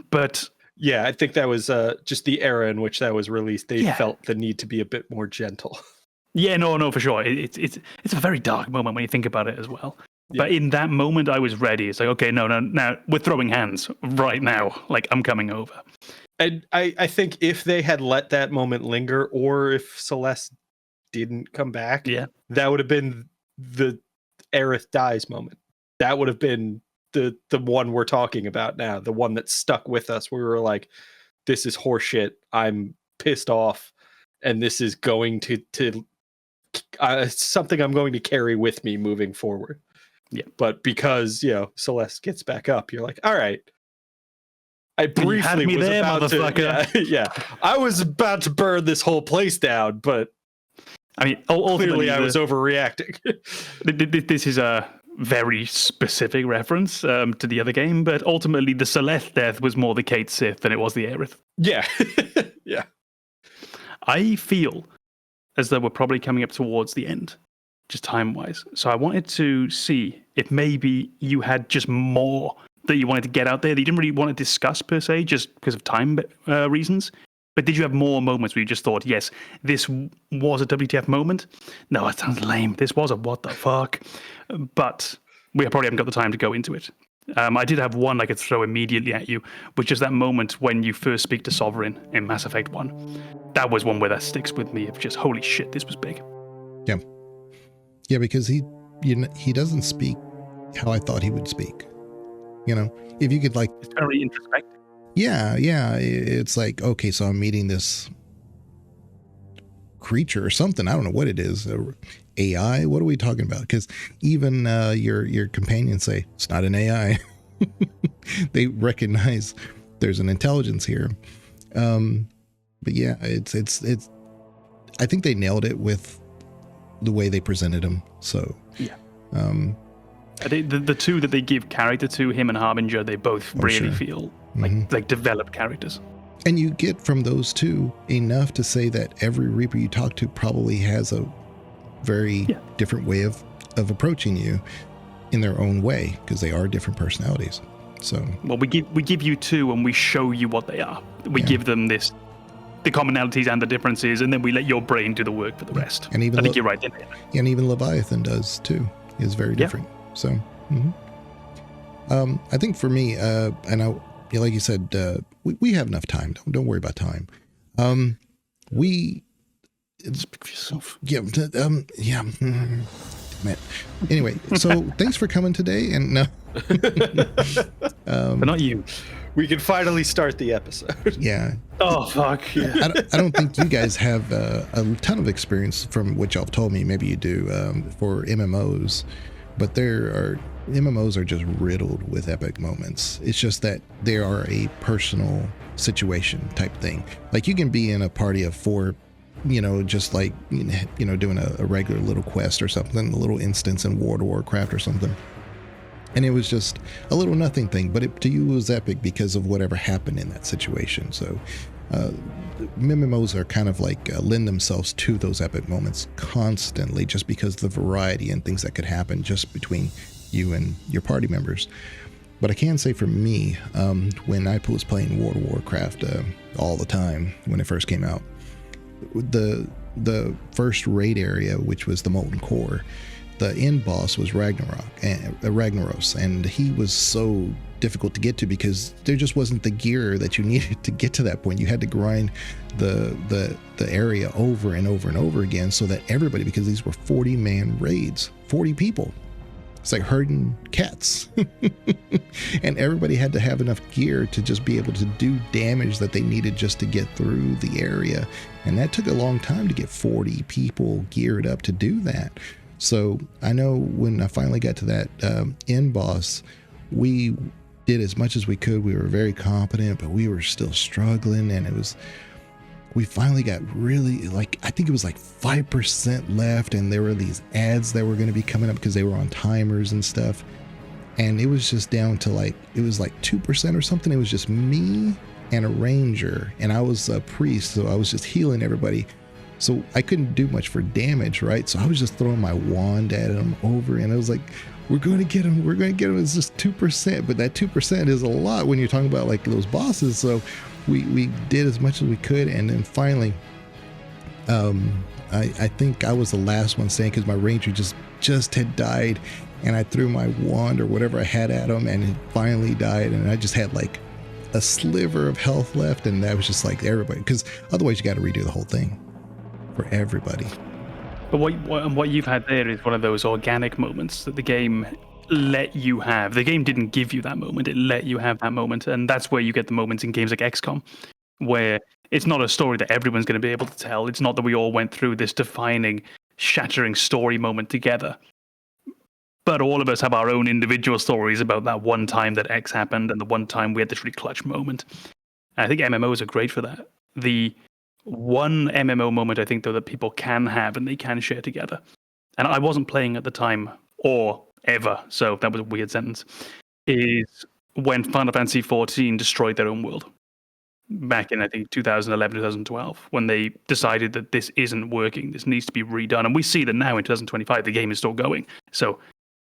[SPEAKER 4] But
[SPEAKER 3] yeah, I think that was just the era in which that was released. They felt the need to be a bit more gentle.
[SPEAKER 4] Yeah, no, for sure. It's a very dark moment when you think about it as well. Yeah. But in that moment, I was ready. It's like, okay, no, now we're throwing hands right now. Like, I'm coming over.
[SPEAKER 3] And I think if they had let that moment linger, or if Celeste didn't come back, that would have been the Aerith dies moment. That would have been the one we're talking about now, the one that stuck with us. We were like, this is horseshit. I'm pissed off, and this is going to something I'm going to carry with me moving forward.
[SPEAKER 4] Yeah,
[SPEAKER 3] but because Celeste gets back up, you're like, all right. I briefly was about to, I was about to burn this whole place down, but
[SPEAKER 4] I mean,
[SPEAKER 3] clearly I was overreacting.
[SPEAKER 4] This is a very specific reference to the other game, but ultimately the Celeste death was more the Kate Sith than it was the Aerith.
[SPEAKER 3] Yeah, yeah.
[SPEAKER 4] I feel as though we're probably coming up towards the end, just time-wise. So I wanted to see if maybe you had just more that you wanted to get out there that you didn't really want to discuss per se, just because of time reasons. But did you have more moments where you just thought, yes, this was a WTF moment? No, that sounds lame. This was a what the fuck. But we probably haven't got the time to go into it. I did have one I could throw immediately at you, which is that moment when you first speak to Sovereign in Mass Effect 1. That was one where that sticks with me of just, holy shit, this was big.
[SPEAKER 2] Yeah. Yeah, because he doesn't speak how I thought he would speak. If you could
[SPEAKER 4] it's very introspective.
[SPEAKER 2] Yeah. It's like, okay, so I'm meeting this creature or something. I don't know what it is. AI? What are we talking about? Because even your companions say it's not an AI. They recognize there's an intelligence here. But yeah, it's. I think they nailed it with the way they presented him. So
[SPEAKER 4] yeah. The two that they give character to, him and Harbinger, they both really feel like developed characters.
[SPEAKER 2] And you get from those two enough to say that every Reaper you talk to probably has a very different way of approaching you in their own way, because they are different personalities. So,
[SPEAKER 4] well, we give you two and we show you what they are. We give them the commonalities and the differences, and then we let your brain do the work for the rest.
[SPEAKER 2] And even
[SPEAKER 4] I think you're right.
[SPEAKER 2] And even Leviathan does too. Is very different. So, I think for me, and I, like you said, we have enough time. Don't worry about time.
[SPEAKER 4] Speak for yourself.
[SPEAKER 2] Yeah. Man. Anyway, so thanks for coming today. And no,
[SPEAKER 4] but not you.
[SPEAKER 3] We can finally start the episode.
[SPEAKER 2] Yeah.
[SPEAKER 4] Oh fuck. Yeah.
[SPEAKER 2] I don't think you guys have a ton of experience from what y'all told me. Maybe you do for MMOs, but MMOs are just riddled with epic moments. It's just that they are a personal situation type thing. Like you can be in a party of 4, just like, doing a regular little quest or something, a little instance in World of Warcraft or something. And it was just a little nothing thing, but to you it was epic because of whatever happened in that situation. So MMOs are kind of like lend themselves to those epic moments constantly, just because of the variety and things that could happen just between you and your party members. But I can say for me, when I was playing World of Warcraft all the time when it first came out, the first raid area, which was the Molten Core, the end boss was Ragnaros, and he was so difficult to get to because there just wasn't the gear that you needed to get to that point. You had to grind the area over and over and over again, so that everybody, because these were 40-man raids, 40 people. It's like herding cats. And everybody had to have enough gear to just be able to do damage that they needed just to get through the area. And that took a long time to get 40 people geared up to do that. So I know when I finally got to that end boss, we did as much as we could. We were very competent, but we were still struggling. And we finally got really, I think it was 5% left, and there were these ads that were going to be coming up because they were on timers and stuff. And it was just down to it was 2% or something. It was just me and a ranger, and I was a priest, so I was just healing everybody. So I couldn't do much for damage, right? So I was just throwing my wand at him over, and I was like, we're going to get him. We're going to get him. It's just 2%, but that 2% is a lot when you're talking about those bosses. So we did as much as we could, and then finally, I think I was the last one saying, because my ranger just had died, and I threw my wand or whatever I had at him, and it finally died, and I just had a sliver of health left, and that was just everybody, because otherwise you got to redo the whole thing for everybody.
[SPEAKER 4] But what you've had there is one of those organic moments that the game let you have. The game didn't give you that moment, it let you have that moment, and that's where you get the moments in games like XCOM, where it's not a story that everyone's going to be able to tell. It's not that we all went through this defining, shattering story moment together, but all of us have our own individual stories about that one time that X happened and the one time we had this really clutch moment. And I think MMOs are great for that. The one MMO moment I think, though, that people can have and they can share together, and I wasn't playing at the time or ever, so that was a weird sentence, is when Final Fantasy XIV destroyed their own world back in, I think, 2011, 2012, when they decided that this isn't working, this needs to be redone. And we see that now in 2025, the game is still going. So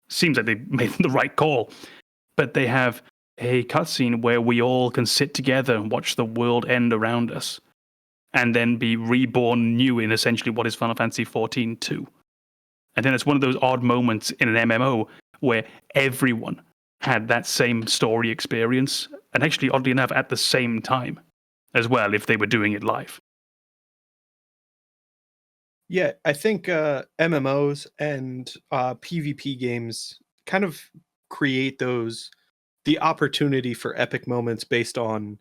[SPEAKER 4] seems like they made the right call. But they have a cutscene where we all can sit together and watch the world end around us and then be reborn new in essentially what is Final Fantasy XIV 2. And then it's one of those odd moments in an MMO where everyone had that same story experience, and actually, oddly enough, at the same time as well, if they were doing it live.
[SPEAKER 3] Yeah, I think MMOs and PvP games kind of create the opportunity for epic moments based on,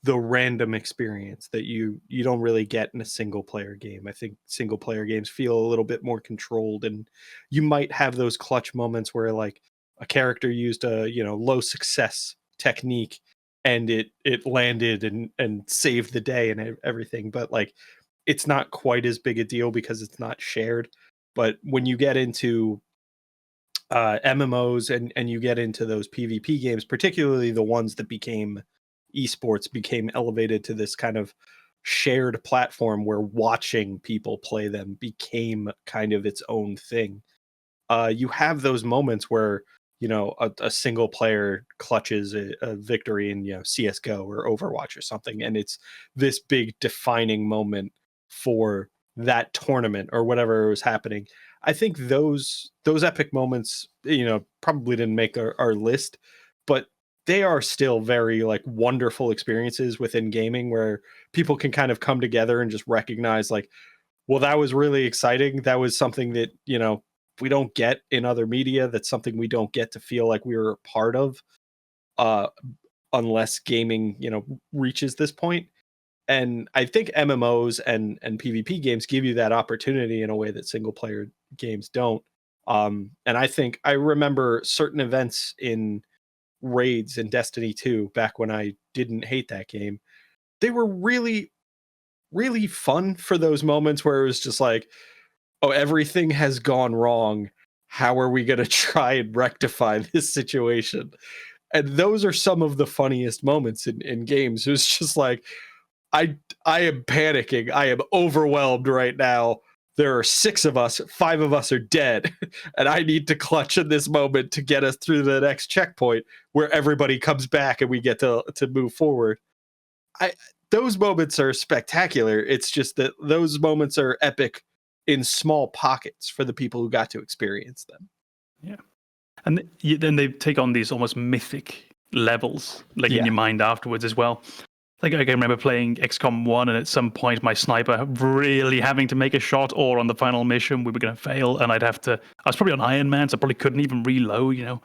[SPEAKER 3] the random experience that you don't really get in a single player game. I think single player games feel a little bit more controlled, and you might have those clutch moments where a character used a low success technique and it landed and saved the day and everything, but it's not quite as big a deal because it's not shared. But when you get into MMOs and you get into those PvP games, particularly the ones that became esports, became elevated to this kind of shared platform where watching people play them became kind of its own thing. You have those moments where, you know, a single player clutches a victory in, you know, CSGO or Overwatch or something, and it's this big defining moment for that tournament or whatever was happening. I think those epic moments, you know, probably didn't make our list, but they are still very like wonderful experiences within gaming where people can kind of come together and just recognize like, well, that was really exciting. That was something that, you know, we don't get in other media. That's something we don't get to feel like we were a part of, unless gaming, you know, reaches this point. And I think MMOs and PvP games give you that opportunity in a way that single player games don't. And I think I remember certain events in raids in Destiny 2 back when I didn't hate that game. They were really, really fun for those moments where it was just like, oh, everything has gone wrong. How are we going to try and rectify this situation? And those are some of the funniest moments in games. It was just like, I am panicking. I am overwhelmed right now. There are 6 of us, 5 of us are dead, and I need to clutch in this moment to get us through the next checkpoint where everybody comes back and we get to move forward. Those moments are spectacular. It's just that those moments are epic in small pockets for the people who got to experience them.
[SPEAKER 4] Yeah. And then they take on these almost mythic levels, like in your mind afterwards as well. Like I can remember playing XCOM 1 and at some point my sniper really having to make a shot, or on the final mission we were going to fail and I was probably on Iron Man, so I probably couldn't even reload, you know.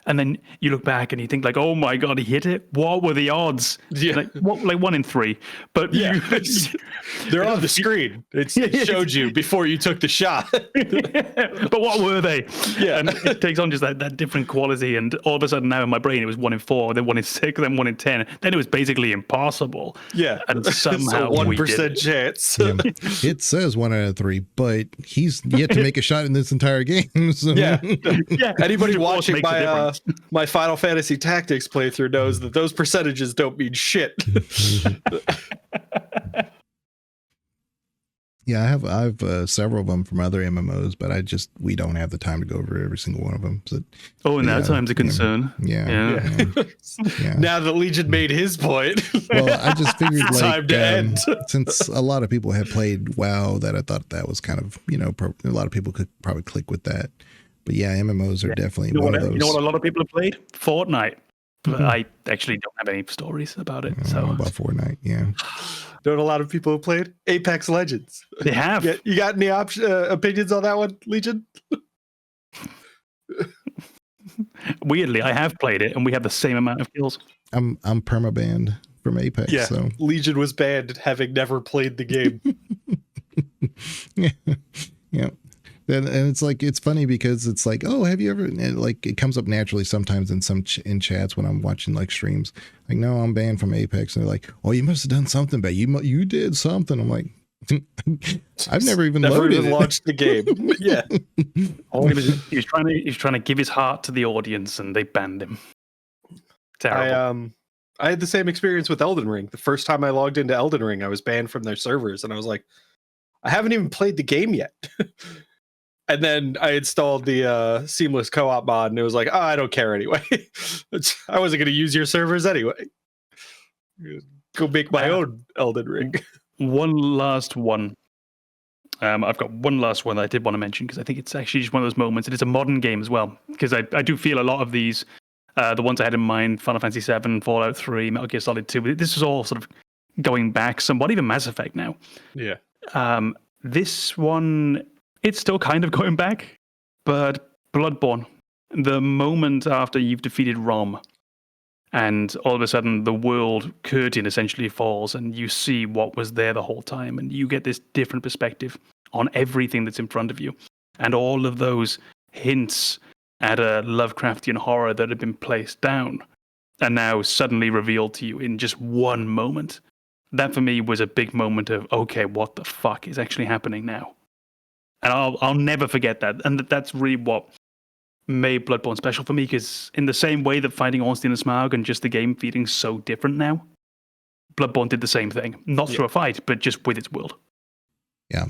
[SPEAKER 4] And then you look back and you think like, oh my God, he hit it. What were the odds?
[SPEAKER 3] Yeah.
[SPEAKER 4] Like 1 in 3. But
[SPEAKER 3] yeah, they're on the screen. It showed you before you took the shot.
[SPEAKER 4] But what were they?
[SPEAKER 3] Yeah.
[SPEAKER 4] And it takes on just that different quality. And all of a sudden now in my brain, it was 1 in 4, then 1 in 6, then 1 in 10. Then it was basically impossible.
[SPEAKER 3] Yeah.
[SPEAKER 4] And somehow
[SPEAKER 3] it's a 1% chance.
[SPEAKER 2] Yeah. It says 1 out of 3, but he's yet to make a shot in this entire game. So.
[SPEAKER 3] Yeah. Anybody watching my Final Fantasy Tactics playthrough knows that those percentages don't mean shit.
[SPEAKER 2] Yeah, I have several of them from other MMOs, but we don't have the time to go over every single one of them. So,
[SPEAKER 4] now time's a concern.
[SPEAKER 2] Yeah.
[SPEAKER 3] Now that Legion made his point.
[SPEAKER 2] Well, I just figured like
[SPEAKER 3] time to end.
[SPEAKER 2] Since a lot of people have played WoW, that I thought that was kind of, you know, a lot of people could probably click with that. But yeah, MMOs are definitely one of those.
[SPEAKER 4] You know what a lot of people have played? Fortnite. But I actually don't have any stories about it. So
[SPEAKER 2] about Fortnite, yeah.
[SPEAKER 3] Don't a lot of people have played Apex Legends?
[SPEAKER 4] They have.
[SPEAKER 3] You got any opinions on that one, Legion?
[SPEAKER 4] Weirdly, I have played it, and we have the same amount of kills.
[SPEAKER 2] I'm perma-banned from Apex.
[SPEAKER 3] Yeah,
[SPEAKER 2] so.
[SPEAKER 3] Legion was banned having never played the game.
[SPEAKER 2] Yeah. And it's funny because it's like, oh, have you ever, like, it comes up naturally sometimes in chats when I'm watching like streams, like, no, I'm banned from Apex, and they're like, oh, you must have done something bad, you did something. I'm like, I've never even
[SPEAKER 3] launched the game. Yeah.
[SPEAKER 4] He was trying to give his heart to the audience, and they banned him. Terrible.
[SPEAKER 3] I had the same experience with Elden Ring. The first time I logged into Elden Ring, I was banned from their servers, and I was like, I haven't even played the game yet. And then I installed the seamless co-op mod, and it was like, oh, I don't care anyway. I wasn't going to use your servers anyway. Go make my own Elden Ring.
[SPEAKER 4] One last one. I've got one last one that I did want to mention because I think it's actually just one of those moments. It is a modern game as well, because I do feel a lot of these, the ones I had in mind, Final Fantasy 7, Fallout 3, Metal Gear Solid 2, this is all sort of going back somewhat, even Mass Effect now.
[SPEAKER 3] Yeah.
[SPEAKER 4] This one, it's still kind of going back, but Bloodborne, the moment after you've defeated Rom, and all of a sudden the world curtain essentially falls, and you see what was there the whole time, and you get this different perspective on everything that's in front of you, and all of those hints at a Lovecraftian horror that had been placed down are now suddenly revealed to you in just one moment. That for me was a big moment of, okay, what the fuck is actually happening now? And I'll never forget that. And that's really what made Bloodborne special for me, because in the same way that finding Ornstein and Smaug and just the game feeling so different now, Bloodborne did the same thing. Not through a fight, but just with its world.
[SPEAKER 2] Yeah.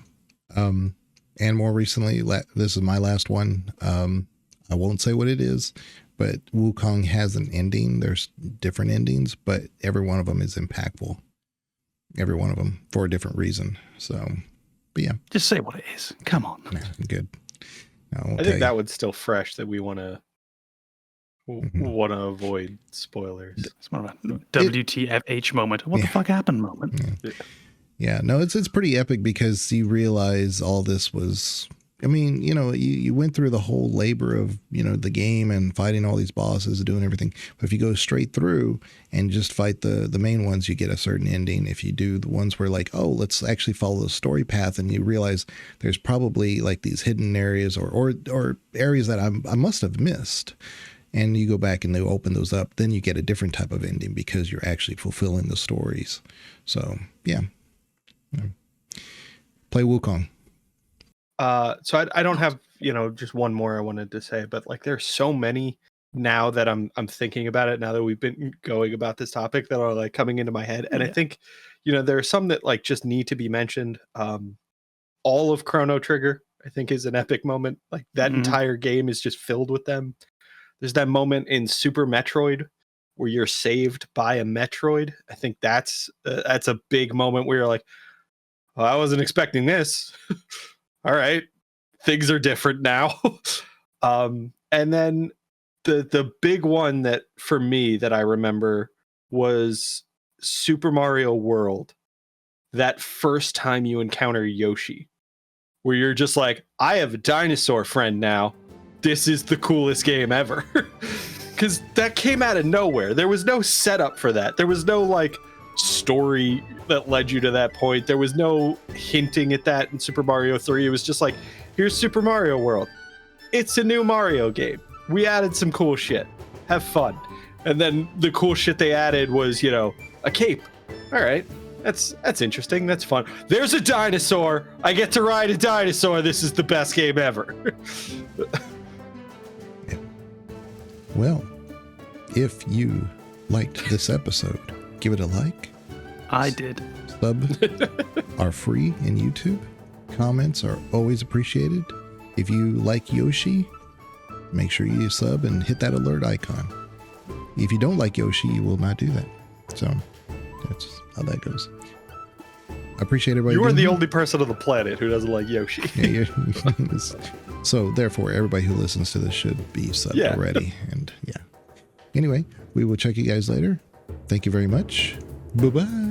[SPEAKER 2] And more recently, this is my last one. I won't say what it is, but Wukong has an ending. There's different endings, but every one of them is impactful. Every one of them for a different reason. So, but yeah.
[SPEAKER 4] Just say what it is. Come on.
[SPEAKER 2] Yeah, good.
[SPEAKER 3] I think that one's still fresh that we want to avoid spoilers.
[SPEAKER 4] It's more of a WTFH moment. What the fuck happened moment.
[SPEAKER 2] Yeah, no, it's pretty epic because you realize all this was, I mean, you know, you went through the whole labor of, you know, the game and fighting all these bosses and doing everything. But if you go straight through and just fight the main ones, you get a certain ending. If you do the ones where like, oh, let's actually follow the story path, and you realize there's probably like these hidden areas or areas that I must have missed. And you go back and they open those up, then you get a different type of ending because you're actually fulfilling the stories. So, yeah. Play Wukong.
[SPEAKER 3] So I don't have, you know, just one more I wanted to say, but like there's so many now that I'm thinking about it, now that we've been going about this topic, that are like coming into my head. And I think, you know, there are some that like just need to be mentioned. All of Chrono Trigger, I think, is an epic moment. Like that entire game is just filled with them. There's that moment in Super Metroid where you're saved by a Metroid. I think that's a big moment where you're like, well, I wasn't expecting this. All right, things are different now. And then the big one that for me that I remember was Super Mario World. That first time you encounter Yoshi, where you're just like, I have a dinosaur friend now. This is the coolest game ever. Because that came out of nowhere. There was no setup for that. There was no like story that led you to that point. There was no hinting at that in Super Mario 3. It was just like, here's Super Mario World. It's a new Mario game. We added some cool shit. Have fun. And then the cool shit they added was, you know, a cape. All right. That's interesting. That's fun. There's a dinosaur. I get to ride a dinosaur. This is the best game ever.
[SPEAKER 2] Well, if you liked this episode, give it a like.
[SPEAKER 4] I did.
[SPEAKER 2] Sub are free in YouTube. Comments are always appreciated. If you like Yoshi, make sure you sub and hit that alert icon. If you don't like Yoshi, you will not do that. So that's how that goes. I appreciate everybody.
[SPEAKER 3] You are the only person on the planet who doesn't like Yoshi.
[SPEAKER 2] Yeah, so therefore, everybody who listens to this should be subbed already. And yeah. Anyway, we will check you guys later. Thank you very much. Bye-bye.